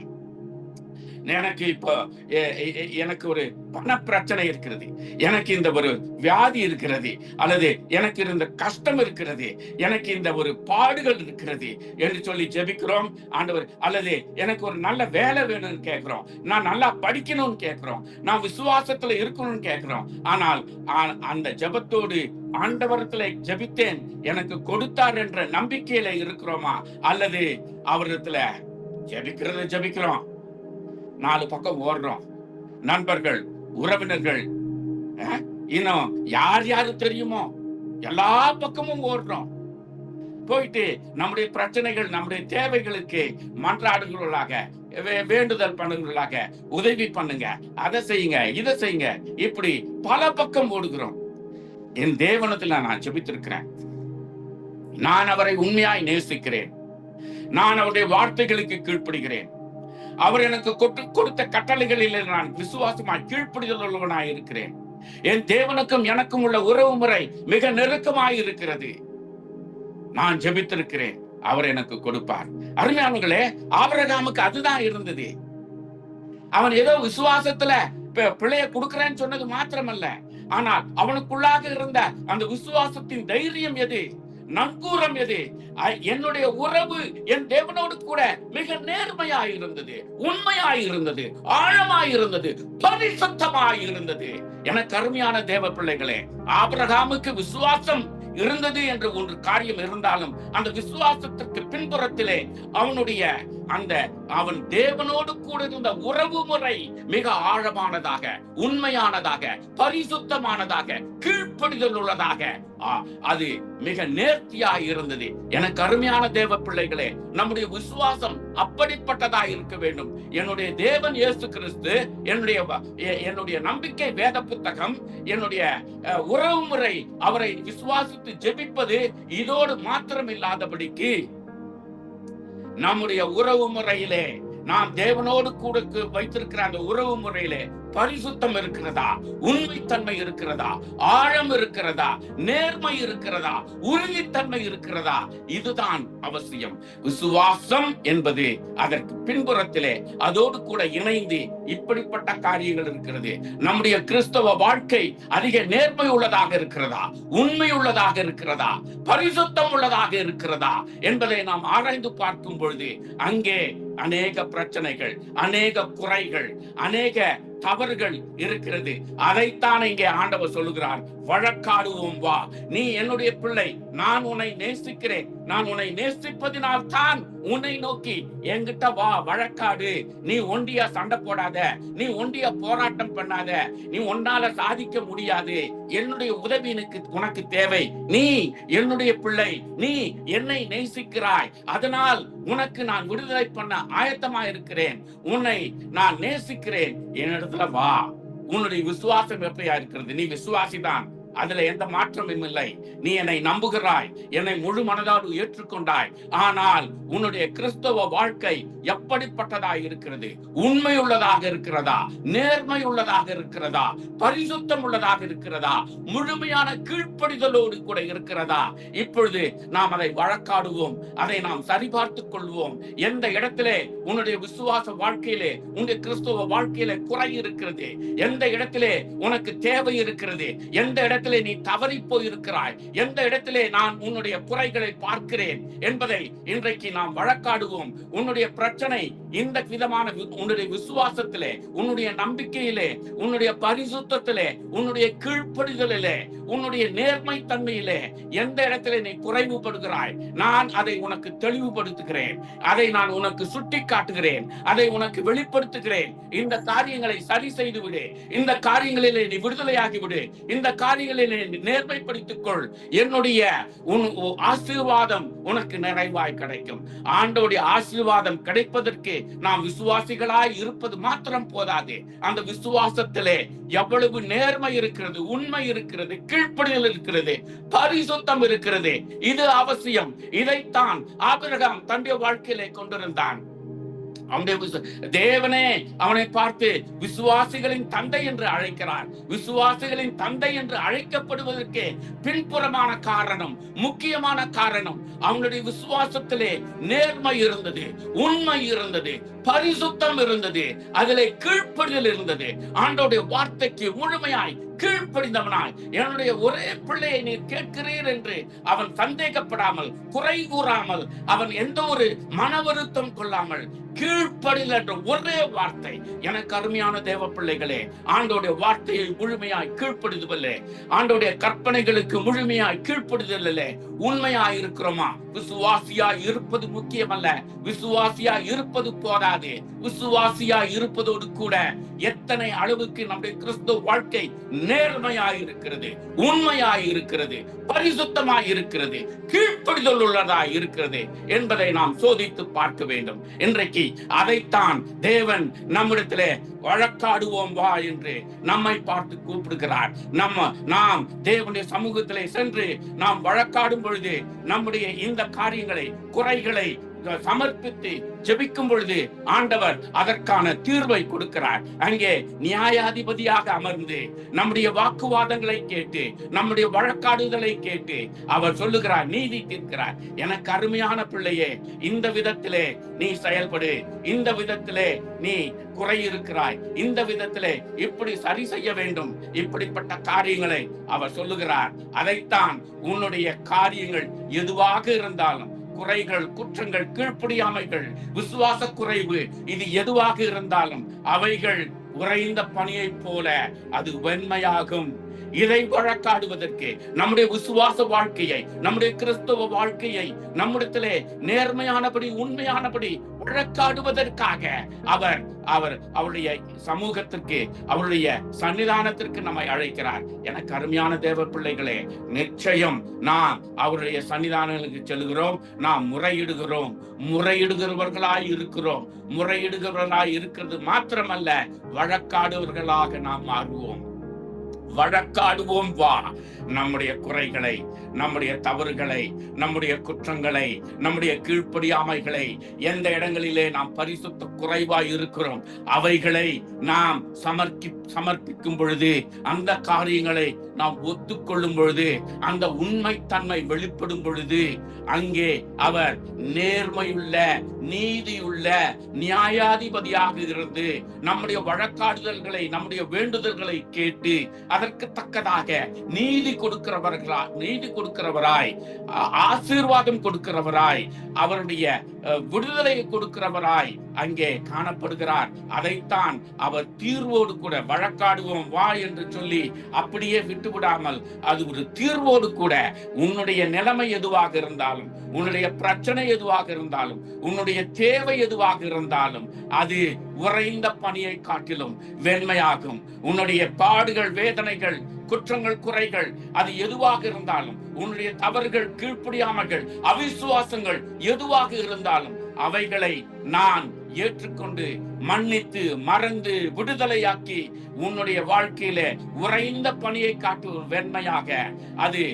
எனக்கு இப்போ எனக்கு ஒரு பண பிரச்சனை இருக்கிறது, எனக்கு இந்த ஒரு வியாதி இருக்கிறது, அல்லது எனக்கு இந்த கஷ்டம் இருக்கிறது, எனக்கு இந்த ஒரு பாடுகள் இருக்கிறது என்று சொல்லி ஜெபிக்கிறோம் ஆண்டவர். அல்லது எனக்கு ஒரு நல்ல வேலை வேணும்னு கேட்கிறோம், நான் நல்லா படிக்கணும்னு கேட்கிறோம், நான் விசுவாசத்துல இருக்கணும்னு கேட்கிறோம். ஆனால் அந்த ஜெபத்தோடு ஆண்டவரத்துல ஜெபித்தேன், எனக்கு கொடுத்தார் என்ற நம்பிக்கையில இருக்கிறோமா? அல்லது அவரிடத்துல ஜெபிக்கிறோம், 4 பக்கம் ஓடுறோம், நண்பர்கள், உறவினர்கள், இன்னும் யார் யாரு தெரியுமோ எல்லா பக்கமும் ஓடுறோம். போயிட்டு நம்முடைய பிரச்சனைகள், நம்முடைய தேவைகளுக்கு மன்றாடுகிறவர்களாக, வேண்டுதல் பண்ணுகிறவர்களாக, உதவி பண்ணுங்க, அதை செய்யுங்க, இதை செய்யுங்க, இப்படி பல பக்கம் ஓடுகிறோம். என் தேவனத்தில் நான் ஜெபித்திருக்கிறேன், நான் அவரை உண்மையாய் நேசிக்கிறேன், நான் அவருடைய வார்த்தைகளுக்கு கீழ்ப்படுகிறேன், அவர் எனக்கு கொடுத்த கட்டளைகளில் நான் விசுவாசமாய் கீழ்ப்படிதலுள்ளவனாய் இருக்கிறேன். என் தேவனுக்கும் எனக்கும் உள்ள உறவு முறை மிக நெருக்கமாய் இருக்கிறது. நான் ஜெபித்திருக்கிறேன், அவர் எனக்கு கொடுப்பார். அருமையானவர்களே, ஆபிரகாமுக்கு அதுதான் இருந்தது. அவன் ஏதோ விசுவாசத்துல பிள்ளைய கொடுக்கிறேன்னு சொன்னது மாத்திரமல்ல, ஆனால் அவனுக்குள்ளாக இருந்த அந்த விசுவாசத்தின் தைரியம் எது, நங்கூரம் எது? என்னுடைய உறவு என் தேவனோடு கூட மிக நேர்மையாய் இருந்தது, உண்மையாய் இருந்தது, ஆழமாய் இருந்தது, பரிசுத்தமாய் இருந்தது. எனக்கு அருமையான தேவ பிள்ளைகளே, ஆபிரகாமுக்கு விசுவாசம் இருந்தது என்று ஒரு காரியம் இருந்தாலும் அந்த விசுவாசத்திற்கு பின்புறத்திலே அவன் தேவனோடு கூட இருந்த உறவு முறை மிக ஆழமானதாக, உண்மையானதாக, பரிசுத்தமானதாக, கீழ்ப்படிதல் உள்ளதாக, அது மிக நேர்த்தியாய் இருந்தது. எனக்கு அருமையான தேவ பிள்ளைகளே, நம்முடைய விசுவாசம் அப்படிப்பட்டதா இருக்க வேண்டும். என்னுடைய தேவன் இயேசு கிறிஸ்து, என்னுடைய நம்பிக்கை வேத புத்தகம், என்னுடைய உறவு முறை, அவரை விசுவாசித்து ஜெபிப்பது இதோடு மாத்திரம் இல்லாதபடிக்கு நம்முடைய உறவு முறையிலே, நாம் தேவனோடு கூட வைத்திருக்கிற அந்த உறவு முறையிலே பரிசுத்தம் இருக்கிறதா, உண்மைத்தன்மை இருக்கிறதா, ஆழம் இருக்கிறதா, நேர்மை இருக்கிறதா, உறுதித்தன்மை இருக்கிறதா? இதுதான் அவசியம். விசுவாசம் என்பது அதற்கு பின்புறத்திலே அதோடு கூட இணைந்து இப்படிப்பட்ட காரியங்கள் இருக்கிறது. நம்முடைய கிறிஸ்தவ வாழ்க்கை அதிக நேர்மை உள்ளதாக இருக்கிறதா, உண்மை உள்ளதாக இருக்கிறதா, பரிசுத்தம் உள்ளதாக இருக்கிறதா என்பதை நாம் ஆராய்ந்து பார்க்கும் பொழுது அங்கே அநேக பிரச்சனைகள், அநேக குறைகள், அநேக தவறுகள் இருக்கிறது. அதைத்தான் இங்கே ஆண்டவர் சொல்லுகிறார், வழக்காடுவோம் வா, நீ என்னுடைய பிள்ளை, நான் உன்னை நேசிக்கிறேன், நான் உன்னை நேசிப்பதினால் தான் உன்னை நோக்கி என்கிட்ட வா, வழக்காடு. நீ ஒண்டியா சண்டை போடாத, நீ ஒண்டியா போராட்டம் பண்ணாத, நீ உன்னால சாதிக்க முடியாது, என்னுடைய உதவி உனக்கு தேவை, நீ என்னுடைய பிள்ளை, நீ என்னை நேசிக்கிறாய், அதனால் உனக்கு நான் விடுதலை பண்ண ஆயத்தமா இருக்கிறேன், உன்னை நான் நேசிக்கிறேன், என்னிடத்துல வா. உன்னுடைய விசுவாசம் எப்படியா இருக்கிறது? நீ விசுவாசிதான், அதுல எந்த மாற்றமும் இல்லை. நீ என்னை நம்புகிறாய், என்னை முழு மனதோடு ஏற்றுக்கொண்டாய். ஆனால் உன்னுடைய கிறிஸ்தவ வாழ்க்கை எப்படிப்பட்டதாக இருக்கிறது? உண்மை உள்ளதாக இருக்கிறதா, நேர்மை உள்ளதாக இருக்கிறதா, பரிசுத்தம் உள்ளதாக இருக்கிறதா, முழுமையான கீழ்ப்படிதலோடு கூட இருக்கிறதா? இப்பொழுது நாம் அதை வழக்காடுவோம், அதை நாம் சரிபார்த்துக் கொள்வோம். எந்த இடத்திலே உன்னுடைய விசுவாச வாழ்க்கையிலே, உன்னுடைய கிறிஸ்தவ வாழ்க்கையிலே குறை இருக்கிறது, எந்த இடத்திலே உனக்கு தேவை இருக்கிறது, எந்த இடத்திலே நீ தவறி போயிருக்கிறாய், எந்த இடத்திலே நான் உன்னுடைய குறைகளை பார்க்கிறேன் என்பதை இன்றைக்கு நாம் வழக்காடுவோம். உன்னுடைய பிரச்சனை இந்த விதமான உன்னுடைய விசுவாசத்திலே, உன்னுடைய நம்பிக்கையிலே, உன்னுடைய பரிசுத்தத்திலே, உன்னுடைய கீழ்ப்படிதலிலே, உன்னுடைய நேர்மை தன்மையிலே எந்த இடத்திலே நீ குறைவுபடுகிறாய், நான் அதை உனக்கு தெளிவுபடுத்துகிறேன், அதை நான் உனக்கு சுட்டி காட்டுகிறேன், அதை உனக்கு வெளிப்படுத்துகிறேன். இந்த காரியங்களை சரி செய்து விடு, இந்த காரியங்களிலே நீ விடுதலையாகி விடு, இந்த காரியங்களிலே நேர்மைப்படுத்திக் கொள், என்னுடைய ஆசீர்வாதம் உனக்கு நிறைவாய் கிடைக்கும். ஆண்டவருடைய ஆசீர்வாதம் கிடைப்பதற்கு நாம் விசுவாசிகளாய் இருப்பது மாத்திரம் போதாது, அந்த விசுவாசத்திலே எவ்வளவு நேர்மை இருக்கிறது, உண்மை இருக்கிறது, கீழ்ப்படிதல் இருக்கிறது, பரிசுத்தம் இருக்கிறது, இது அவசியம். இதைத்தான் ஆபிரகாம் தன்னுடைய வாழ்க்கையிலே கொண்டிருந்தான். தேவனே அவனை பார்த்து விசுவாசிகளின் தந்தை என்று அழைக்கிறார். விசுவாசிகளின் தந்தை என்று அழைக்கப்படுவதற்கு பின்புறமான காரணம், முக்கியமான காரணம், அவனுடைய விசுவாசத்திலே நேர்மை இருந்தது, உண்மை இருந்தது, பரிசுத்தம் இருந்தது, அதிலே கீழ்ப்படிதல் இருந்தது. ஆண்டவருடைய வார்த்தைக்கு முழுமையாய் கீழ்ப்படிந்தவனாய், என்னுடைய ஒரே பிள்ளையை நீர் கேட்கிறீர் என்று அவன் சந்தேகப்படாமல், குறை கூறாமல், அவன் எந்த ஒரு மன வருத்தம் கொள்ளாமல் கீழ்ப்படிதல் என்ற ஒரே வார்த்தை. எனக்கு அருமையான தேவ பிள்ளைகளே, ஆண்டோடைய வார்த்தையை முழுமையாய் கீழ்ப்படிதலே, ஆண்டோடைய கற்பனைகளுக்கு முழுமையாய் கீழ்ப்படிதலே உண்மையாய் இருக்கிறோமா? விசுவாசியாய் இருப்பது முக்கியமல்ல, விசுவாசியாய் இருப்பது போதாது, விசுவாசியாய் இருப்பதோடு கூட எத்தனை அளவுக்கு நம்முடைய கிறிஸ்துவ வாழ்க்கை நேர்மையாய் இருக்கிறது, உண்மையாய் இருக்கிறது, பரிசுத்தமாய் இருக்கிறது, கீழ்ப்படிதல் உள்ளதாய் இருக்கிறது என்பதை நாம் சோதித்து பார்க்க வேண்டும். இன்றைக்கு அதைத்தான் தேவன் நம்மிடத்திலே வழக்காடுவோம் வா என்று நம்மை பார்த்து கூப்பிடுகிறார். நாம் தேவனுடைய சமூகத்திலே சென்று நாம் வழக்காடும் பொழுது நம்முடைய இந்த காரியங்களை, குறைகளை, சமர்ப்பித்து ஜெபிக்கும் பொழுது ஆண்டவர் அதற்கான தீர்வை கொடுக்கிறார். அங்கே நியாயாதிபதியாக அமர்ந்து நம்முடைய வாக்குவாதங்களை கேட்டு, நம்முடைய வழக்காடுதலை கேட்டு அவர் சொல்லுகிறார், நீதி தீர்க்கிறார். எனக்கு அருமையான பிள்ளையே, இந்த விதத்திலே நீ செயல்படு, இந்த விதத்திலே நீ குறை இருக்கிறாய், இந்த விதத்திலே இப்படி சரி செய்ய வேண்டும், இப்படிப்பட்ட காரியங்களை அவர் சொல்லுகிறார். அதைத்தான் உன்னுடைய காரியங்கள் எதுவாக இருந்தாலும், குறைகள், குற்றங்கள், கீழ்ப்படியாமைகள், விசுவாச குறைவு, இது எதுவாக இருந்தாலும் அவைகள் உறைந்த பனியை போல அது வெண்மையாகும். இதை வழக்காடுவதற்கு நம்முடைய விசுவாச வாழ்க்கையை, நம்முடைய கிறிஸ்தவ வாழ்க்கையை நம்மிடத்திலே நேர்மையானபடி, உண்மையானபடி வழக்காடுவதற்காக அவர் அவருடைய சமூகத்திற்கு, அவருடைய சன்னிதானத்திற்கு நம்மை அழைக்கிறார். எனக்கு அருமையான தேவ பிள்ளைகளே, நிச்சயம் நாம் அவருடைய சன்னிதானங்களுக்கு செல்கிறோம், நாம் முறையிடுகிறவர்களாய் இருக்கிறோம். முறையிடுகிறவர்களாய் இருக்கிறது மாத்திரமல்ல, வழக்காடுவர்களாக நாம் மாறுவோம். வழக்காடுவோம் வா. நம்முடைய குறைகளை, நம்முடைய தவறுகளை, நம்முடைய குற்றங்களை, நம்முடைய கீழ்ப்படியாமைகளை, எந்த இடங்களிலே நாம் பரிசுத்த குறைவாய் இருக்கிறோம் அவைகளை நாம் சமர்ப்பிக்கும் பொழுது, அந்த காரியங்களை நாம் ஒத்துக்கொள்ளும் பொழுது, அந்த உண்மைத்தன்மை வெளிப்படும் பொழுது, அங்கே அவர் நேர்மையுள்ள, நீதியுள்ள நியாயாதிபதியாக இருந்து நம்முடைய வழக்காடுதல்களை, நம்முடைய வேண்டுதல்களை கேட்டு அதற்கு தக்கதாக நீதி கொடுக்கிறவராய், ஆசீர்வாதம் கொடுக்கிறவராய், அவருடைய விடுதலையை கொடுக்கிறவராய் அங்கே காணப்படுகிறார். அதைத்தான் அவர் தீர்வோடு கூட, வழக்காடுவோம் வா என்று சொல்லி அப்படியே விட்டுவிடாமல், அது ஒரு தீர்வோடு கூட, உன்னுடைய நிலைமை எதுவாக இருந்தாலும், உன்னுடைய பிரச்சனை எதுவாக இருந்தாலும், உன்னுடைய தேவை எதுவாக இருந்தாலும், அது உறைந்த பனியை காட்டிலும் வெண்மையாகும். உன்னுடைய பாடுகள், வேதனைகள், குற்றங்கள், குறைகள், அது எதுவாக இருந்தாலும், உன்னுடைய தவறுகள், கீழ்ப்படியாமைகள், அவிசுவாசங்கள் எதுவாக இருந்தாலும் அவைகளை நான் ஏற்றுக்கொண்டு, மன்னித்து, மறந்து, விடுதலையாக்கி உன்னுடைய வாழ்க்கையில உறைந்த பனியை காட்டும் வெண்மையாக, அது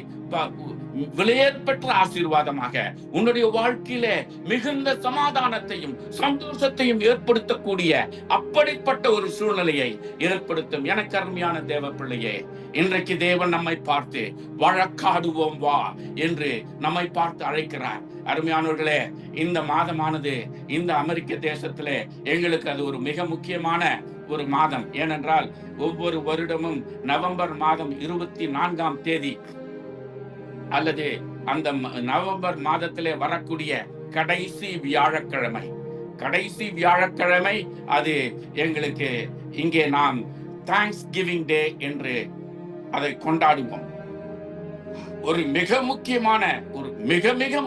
விலையேற பெற்ற ஆசீர்வாதமாக உன்னுடைய வாழ்க்கையில மிகுந்த சமாதானத்தையும் சந்தோஷத்தையும் ஏற்படுத்தக்கூடிய அப்படிப்பட்ட ஒரு சூழ்நிலையை ஏற்படுத்தும். எனக்கு அருமையான தேவ பிள்ளையே, இன்றைக்கு தேவன் நம்மை பார்த்து வழக்காடுவோம் வா என்று நம்மை பார்த்து அழைக்கிறார். அருமையானவர்களே, இந்த மாதமானது இந்த அமெரிக்க தேசத்திலே எங்களுக்கு அது ஒரு மிக முக்கியமான ஒரு மாதம். ஏனென்றால் ஒவ்வொரு வருடமும் நவம்பர் மாதம் 24ஆம் தேதி அல்லது அந்த நவம்பர் மாதத்திலே வரக்கூடிய கடைசி வியாழக்கிழமை அது எங்களுக்கு இங்கே நாம் தேங்க்ஸ் கிவிங் டே என்று அதை கொண்டாடுவோம். ஒரு மிக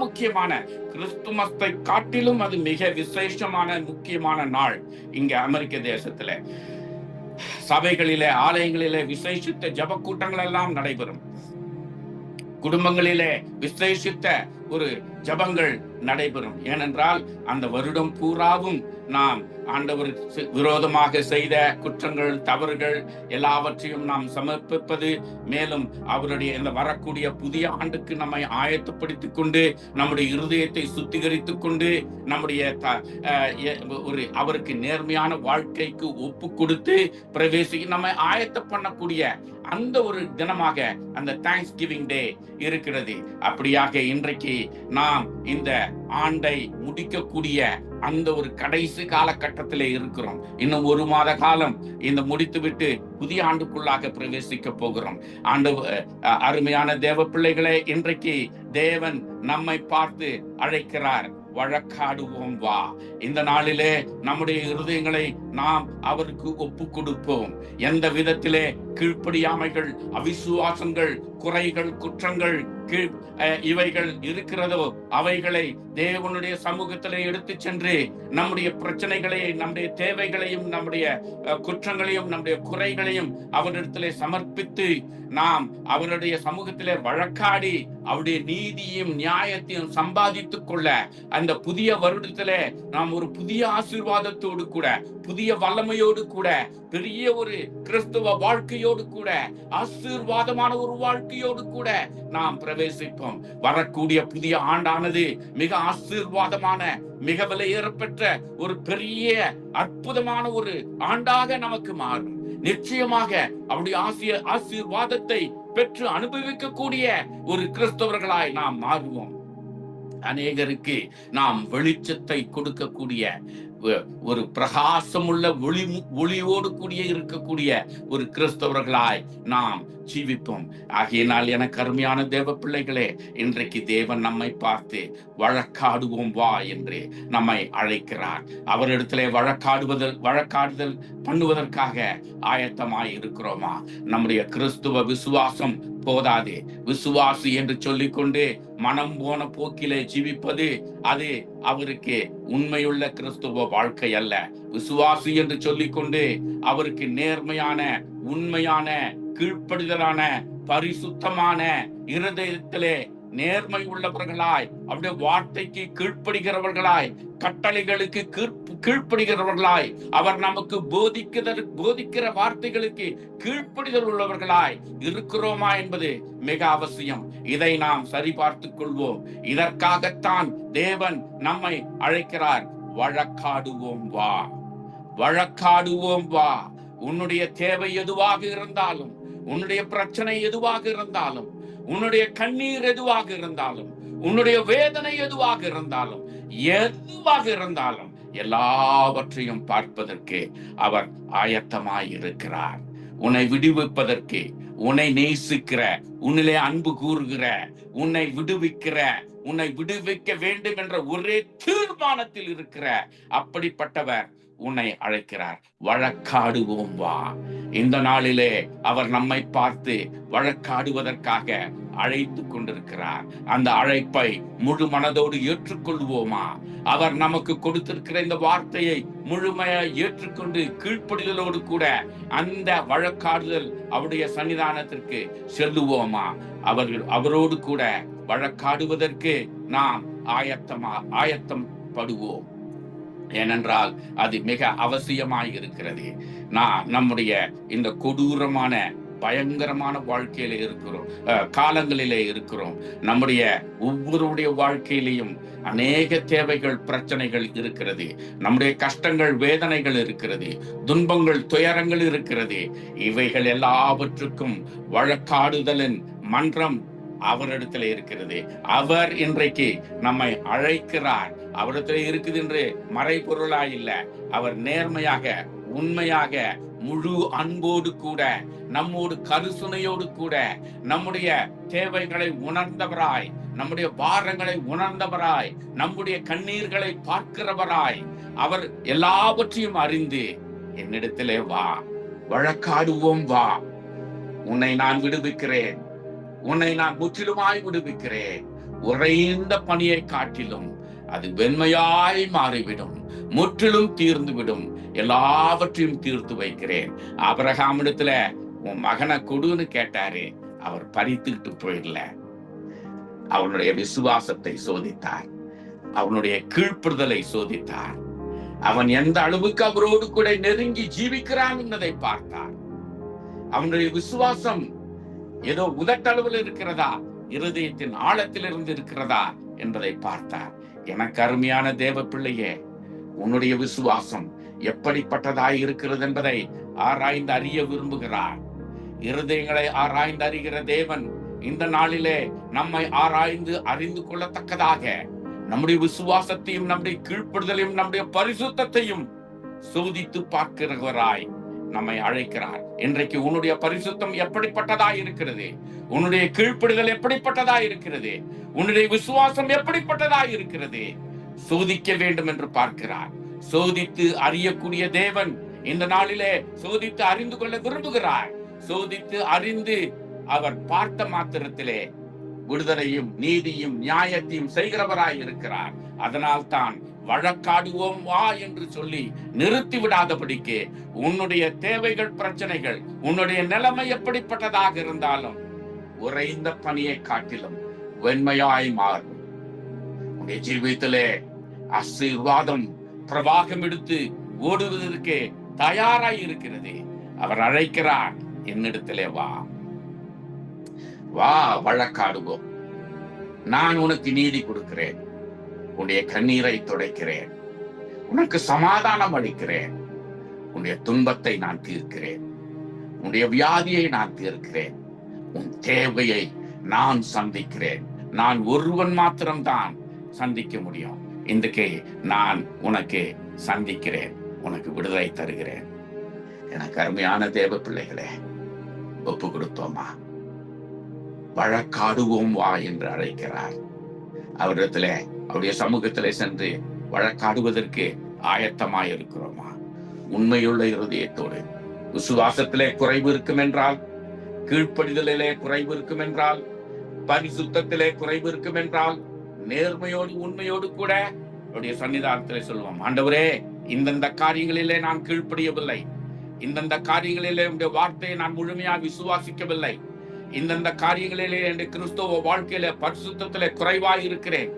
முக்கியமான கிறிஸ்துமஸை காட்டிலும் அது மிக விசேஷமான முக்கியமான நாள். இங்க அமெரிக்க தேசத்துல சபைகளிலே, ஆலயங்களிலே விசேஷித்த ஜப கூட்டங்கள் எல்லாம் நடைபெறும். குடும்பங்களிலே விசேஷித்த ஒரு ஜபங்கள் நடைபெறும். ஏனென்றால் அந்த வருடம் பூராவும் நாம் ஆண்டவருக்கு விரோதமாக செய்த குற்றங்கள், தவறுகள் எல்லாவற்றையும் நாம் சமர்ப்பிப்பது, மேலும் அவருடைய இந்த வரக்கூடிய புதிய ஆண்டுக்கு நம்மை ஆயத்தப்படுத்திக் கொண்டு, நம்முடைய இருதயத்தை சுத்திகரித்துக் கொண்டு, நம்முடைய அவருக்கு நேர்மையான வாழ்க்கைக்கு ஒப்பு கொடுத்து நம்மை ஆயத்த பண்ணக்கூடிய அந்த ஒரு தினமாக அந்த தேங்க்ஸ் கிவிங் டே இருக்கிறது. அப்படியாக இன்றைக்கு நாம் இந்த ஆண்டை முடிக்கக்கூடிய அந்த ஒரு கடைசி காலகட்டத்திலே இருக்கிறோம். இன்னும் 1 மாத காலம் இந்த முடித்துவிட்டு புதிய ஆண்டுக்குள்ளாக பிரவேசிக்க போகிறோம். அருமையான தேவ பிள்ளைகளே, இன்றைக்கு தேவன் நம்மை பார்த்து அழைக்கிறார், வழக்காடுவோம் வா. இந்த நாளிலே நம்முடைய இருதயங்களை நாம் அவருக்கு ஒப்பு கொடுப்போம். எந்த விதத்திலே கீழ்ப்படியாமைகள், அவிசுவாசங்கள், குறைகள், குற்றங்கள், இவைகள் இருக்கிறதோ அவைகளை தேவனுடைய சமூகத்திலே எடுத்து சென்று நம்முடைய பிரச்சனைகளையும், நம்முடைய தேவைகளையும், நம்முடைய குற்றங்களையும், நம்முடைய குறைகளையும் அவரிடத்திலே சமர்ப்பித்து நாம் அவருடைய சமூகத்திலே வழக்காடி அவருடைய நீதியையும் நியாயத்தையும் சம்பாதித்துக் கொள்ள அந்த புதிய வருடத்திலே நாம் ஒரு புதிய ஆசீர்வாதத்தோடு கூட, புதிய வல்லமையோடு கூட, பெரிய ஒரு கிறிஸ்துவ வாழ்க்கையோடு கூட, ஆசீர்வாதமான ஒரு வாழ்க்கையோடு கூட நாம் பிரவேசிப்போம். வரக்கூடிய புதிய ஆண்டானது மிக ஆசீர்வாதமான, மிக விலையேறப்பெற்ற ஒரு பெரிய அற்புதமான ஒரு ஆண்டாக நமக்கு மாறும். நிச்சயமாக அவருடைய ஆசீர்வாதத்தை பெற்று அனுபவிக்கக்கூடிய ஒரு கிறிஸ்தவர்களாய் நாம் மாறுவோம். அநேகருக்கு நாம் வெளிச்சத்தை கொடுக்கக்கூடிய ஒரு பிரகாசமுள்ள ஒளியோடு கூடிய இருக்கக்கூடிய ஒரு கிறிஸ்தவர்களாய் நாம் ஜீவிப்போம். ஆகையினால் எனக்கு அருமையான தேவ பிள்ளைகளே, இன்றைக்கு தேவன் நம்மை பார்த்து வழக்காடுவோம் வா என்று நம்மை அழைக்கிறார். அவரிடத்திலே வழக்காடுதல் பண்ணுவதற்காக ஆயத்தமாய் இருக்கிறோமா? நம்முடைய கிறிஸ்துவ விசுவாசம் போதாது. விசுவாசி என்று சொல்லிக்கொண்டு மனம் போன போக்கிலே ஜீவிப்பது அது அவருக்கு உண்மையுள்ள கிறிஸ்துவ வாழ்க்கை அல்ல. விசுவாசி என்று சொல்லிக்கொண்டு அவருக்கு நேர்மையான, உண்மையான, கீழ்ப்படிதலான, பரிசுத்தமான இருதயத்திலே நேர்மை உள்ளவர்களாய், அவருடைய வார்த்தைக்கு கீழ்ப்படுகிறவர்களாய், கட்டளைகளுக்கு கீழ்ப்படுகிறவர்களாய், அவர் நமக்கு போதிக்கிற வார்த்தைகளுக்கு கீழ்ப்படிதல் உள்ளவர்களாய் இருக்கிறோமா என்பது மிக அவசியம். இதை நாம் சரிபார்த்துக் கொள்வோம். இதற்காகத்தான் தேவன் நம்மை அழைக்கிறார். வழக்காடுவோம் வா, வழக்காடுவோம் வா. உன்னுடைய தேவை எதுவாக இருந்தாலும், உன்னுடைய பிரச்சனை எதுவாக இருந்தாலும், உன்னுடைய கண்ணீர் எதுவாக இருந்தாலும், உன்னுடைய வேதனை எதுவாக இருந்தாலும், எல்லாவற்றையும் பார்ப்பதற்கு அவர் ஆயத்தமாய் இருக்கிறார். உன்னை விடுவிப்பதற்கு, உன்னை நேசிக்கிற, உன்னிலே அன்பு கூறுகிற, உன்னை விடுவிக்கிற, உன்னை விடுவிக்க வேண்டும் என்ற ஒரே தீர்மானத்தில் இருக்கிற அப்படிப்பட்டவர் உன்னை அழைக்கிறார். வழக்காடுவோம் வா. இந்த நாளிலே அவர் நம்மை பார்த்து வழக்காடுவதற்காக அழைத்து கொண்டிருக்கிறார். அந்த அழைப்பை முழு மனதோடு ஏற்றுக்கொள்வோமா? அவர் நமக்கு கொடுத்திருக்கிற இந்த வார்த்தையை முழுமையாக ஏற்றுக்கொண்டு கீழ்ப்படிதலோடு கூட அந்த வழக்காடுதல் அவருடைய சன்னிதானத்திற்கு செல்லுவோமா? அவரோடு கூட வழக்காடுவதற்கு நாம் ஆயத்தம் படுவோம். ஏனென்றால் அது மிக அவசியமாய் இருக்கிறது. நம்முடைய இந்த கொடூரமான பயங்கரமான வாழ்க்கையில இருக்கிறோம், காலங்களிலே இருக்கிறோம். நம்முடைய ஒவ்வொருடைய வாழ்க்கையிலையும் அநேக தேவைகள், பிரச்சனைகள் இருக்கிறது. நம்முடைய கஷ்டங்கள், வேதனைகள் இருக்கிறது, துன்பங்கள், துயரங்கள் இருக்கிறது. இவைகள் எல்லாவற்றுக்கும் வழக்காடுதலின் மன்றம் அவரிடத்துல இருக்கிறது. அவர் இன்றைக்கு நம்மை அழைக்கிறார். அவரிடத்துல இருக்குது என்று மறைபொருளாய் இல்ல. அவர் நேர்மையாக, உண்மையாக, முழு அன்போடு கூட, நம்மோடு கருசுனையோடு கூட, நம்முடைய தேவைகளை உணர்ந்தவராய், நம்முடைய பாரங்களை உணர்ந்தவராய், நம்முடைய கண்ணீர்களை பார்க்கிறவராய், அவர் எல்லாவற்றையும் அறிந்து என்னிடத்திலே வா, வழக்காடுவோம் வா, உன்னை நான் விடுவிக்கிறேன், உன்னை நான் முற்றிலுமாய் விடுவிக்கிறேன். உறைந்த பணியை காட்டிலும் அது வெண்மையாய் மாறிவிடும், முற்றிலும் தீர்ந்துவிடும், எல்லாவற்றையும் தீர்த்து வைக்கிறேன். ஆபிரகாமிடத்துல உன் மகனை கொடுன்னு கேட்டாரு, அவர் பறித்துக்கிட்டு போயிடல. அவனுடைய விசுவாசத்தை சோதித்தார், அவனுடைய கீழ்ப்படுதலை சோதித்தார். அவன் எந்த அளவுக்கு அவரோடு கூட நெருங்கி ஜீவிக்கிறான் என்பதை பார்த்தார். அவனுடைய விசுவாசம் ஏதோ உதட்டளவில் இருக்கிறதா, இருதயத்தின் ஆழத்திலிருந்து இருக்கிறதா என்பதை பார்த்தார். எனக்கு அருமையான தேவ பிள்ளையே, உன்னுடைய விசுவாசம் எப்படிப்பட்டதாய் இருக்கிறது என்பதை ஆராய்ந்து அறிய விரும்புகிறார். இருதயங்களை ஆராய்ந்து அறிகிற தேவன் இந்த நாளிலே நம்மை ஆராய்ந்து அறிந்து கொள்ளத்தக்கதாக நம்முடைய விசுவாசத்தையும், நம்முடைய கீழ்ப்படுதலையும், நம்முடைய பரிசுத்தத்தையும் சோதித்து பார்க்கிறவராய் நம்மை அழைக்கிறார். இன்றைக்கு உன்னுடைய பரிசுத்தம் எப்படிப்பட்டதாய் இருக்கிறது? உன்னுடைய கீழ்ப்படுதல் எப்படிப்பட்டதாய் இருக்கிறது? உன்னுடைய விசுவாசம் எப்படிப்பட்டதாய் இருக்கிறது? சோதிக்க வேண்டும் என்று பார்க்கிறார். சோதித்து அறியக்கூடிய தேவன் இந்த நாளிலே சோதித்து அறிந்து கொள்ள விரும்புகிறார். சோதித்து அறிந்து அவர் பார்த்த மாத்திரத்திலே விடுதலையும், நீதியும், நியாயத்தையும் செய்கிறவராய் இருக்கிறார். அதனால் தான் வழக்காடுவோம் வா என்று சொல்லி நிறுத்தி விடாதபடிக்கு உன்னுடைய தேவைகள், பிரச்சனைகள், உன்னுடைய நிலைமை எப்படிப்பட்டதாக இருந்தாலும் உறைந்த பணியை காட்டிலும் வெண்மையாய் மாறும். உன்னுடைய ஜீவிதத்திலே ஆசீர்வாதம் பிரவாகம் எடுத்து ஓடுவதற்கு தயாராய் இருக்கிறது. அவர் அழைக்கிறார், என்னிடத்திலே வா, வா, வழக்காடுவோம். நான் உனக்கு நீதி கொடுக்கிறேன், உன்னுடைய கண்ணீரை துடைக்கிறேன், உனக்கு சமாதானம் அளிக்கிறேன், உன்னுடைய துன்பத்தை நான் தீர்க்கிறேன், உன்னுடைய வியாதியை நான் தீர்க்கிறேன், உன் தேவையை நான் சந்திக்கிறேன். நான் ஒருவன் மாத்திரம்தான் சந்திக்க முடியும். இன்றைக்கு நான் உனக்கு சந்திக்கிறேன், உனக்கு விடுதலை தருகிறேன். எனக்கு அருமையான தேவ பிள்ளைகளே, ஒப்பு கொடுத்தோமா? வழக்காடுவோம் வா என்று அழைக்கிறார். அவரிடத்திலே, அவருடைய சமூகத்திலே சென்று வழக்காடுவதற்கு ஆயத்தமாய் இருக்கிறோமா? உண்மையுள்ள இருதயத்தோடு. விசுவாசத்திலே குறைவு இருக்கும் என்றால், கீழ்ப்படிதலிலே குறைவு இருக்கும் என்றால், பரிசுத்தத்திலே குறைவு இருக்கும் என்றால், நேர்மையோடு உண்மையோடு கூட அவருடைய சன்னிதானத்திலே சொல்லுவோம், ஆண்டவரே, இந்தந்த காரியங்களிலே நான் கீழ்ப்படியவில்லை, இந்தந்த காரியங்களிலே உடைய வார்த்தையை நான் முழுமையாக விசுவாசிக்கவில்லை, இந்தந்த காரியங்களிலே என் கிறிஸ்தவ வாழ்க்கையில பரிசுத்தத்திலே குறைவாய் இருக்கிறேன்.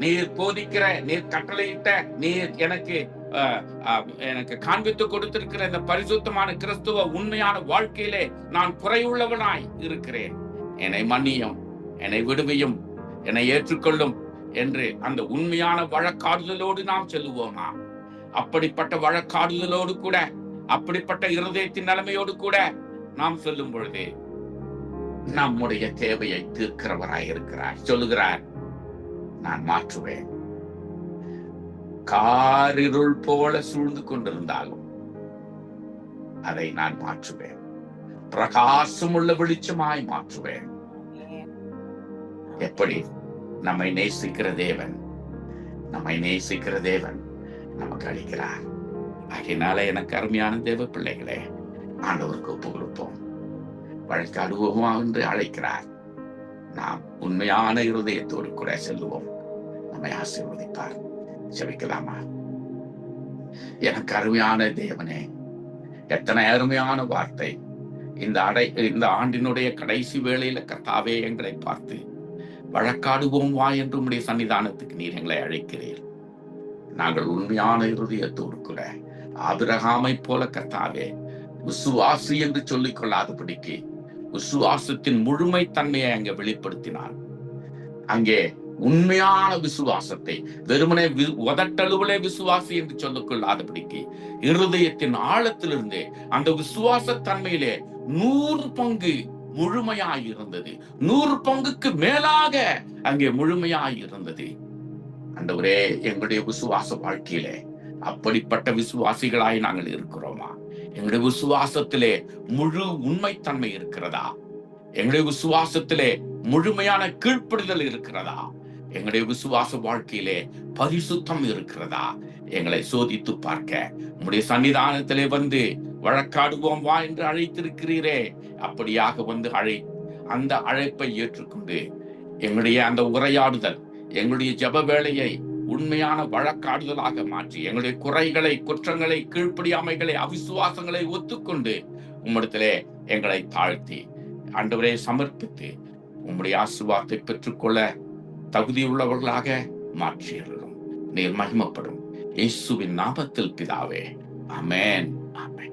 நீர் போதிக்கிற, நீர் கட்டளையிட்ட, நீர் எனக்கு காண்பித்து கொடுத்திருக்கிற இந்த பரிசுத்தமான கிறிஸ்துவ உண்மையான வாழ்க்கையிலே நான் குறைவுள்ளவனாய் இருக்கிறேன். என்னை மன்னியும், என்னை விடுவியும், என்னை ஏற்றுக்கொள்ளும் என்று அந்த உண்மையான வழக்காடுதலோடு நாம் செல்லுவோமா? அப்படிப்பட்ட வழக்காடுதலோடு கூட, அப்படிப்பட்ட இருதயத்தின் நிலைமையோடு கூட நாம் சொல்லும் பொழுது நம்முடைய தேவையை தீர்க்கிறவராய் இருக்கிறார். சொல்லுகிறார், நான் மாற்றுவேன். காரிருள் போல சூழ்ந்து கொண்டிருந்தாலும் அதை நான் மாற்றுவேன். பிரகாசம் உள்ள வெளிச்சமாய் மாற்றுவேன். எப்படி? நம்மை நேசிக்கிற தேவன், நம்மை நேசிக்கிற தேவன் நமக்கு அளிக்கிறார். ஆகையினால எனக்கு அருமையான தேவ பிள்ளைகளே, ஆண்டவருக்கு ஒப்பு கொடுப்போம். வழக்காடுவோமா என்று அழைக்கிறார். நாம் உண்மையான இருதயத்தோடு கூட செல்லுவோம். நம்மை ஆசீர்வதிப்பார். செபிக்கலாமா? எனக்கு அருமையான தேவனே, எத்தனை அருமையான வார்த்தை! இந்த ஆண்டினுடைய கடைசி வேளையில கர்த்தாவே எங்களை பார்த்து வழக்காடுவோம் வா என்று உம்முடைய சன்னிதானத்துக்கு நீர் எங்களை அழைக்கிறீர். நாங்கள் உண்மையான இருதயத்தோடு கூட ஆபிரகாமை போல கர்த்தாவே விசுவாசி என்று சொல்லிக் கொள்ளாதபடிக்கு விசுவாசத்தின் முழுமை தன்மையை அங்கே வெளிப்படுத்தினார். அங்கே உண்மையான விசுவாசத்தை வெறுமனே உதட்டளவுலே விசுவாசி என்று சொல்லிக் கொள்ளாதபடிக்கு இருதயத்தின் ஆழத்திலிருந்து அந்த விசுவாச தன்மையிலே 100 பங்கு முழுமையாய் இருந்தது. 100 பங்குக்கு மேலாக அங்கே முழுமையாய் இருந்தது. ஆண்டவரே, எங்களுடைய விசுவாச வாழ்க்கையிலே அப்படிப்பட்ட விசுவாசிகளாய் நாங்கள் இருக்கிறோமா? எங்களுடைய விசுவாசத்திலே முழு உண்மைத்தன்மை இருக்கிறதா? எங்களுடைய விசுவாசத்திலே முழுமையான கீழ்ப்படிதல் இருக்கிறதா? எங்களுடைய விசுவாச வாழ்க்கையிலே பரிசுத்தம் இருக்கிறதா? எங்களை சோதித்து பார்க்க உம்முடைய சன்னிதானத்திலே வந்து வழக்காடுவோம் வா என்று அழைத்திருக்கிறீரே, அப்படியாக வந்து அந்த அழைப்பை ஏற்றுக்கொண்டு எங்களுடைய அந்த உரையாடுதல், எங்களுடைய ஜெப வேளையை உண்மையான வழக்காடுதலாக மாற்றி எங்களுடைய குறைகளை, குற்றங்களை, கீழ்ப்படியாமைகளை, அவிசுவாசங்களை ஒத்துக்கொண்டு உம்மிடத்திலே எங்களை தாழ்த்தி ஆண்டவரே சமர்ப்பித்து உம்முடைய ஆசீர்வாதத்தை பெற்றுக்கொள்ள தகுதியுள்ளவர்களாக மாற்றியறலும். நீர் மகிமைப்படும். இயேசுவின் நாமத்தில் பிதாவே, ஆமென், ஆமென்.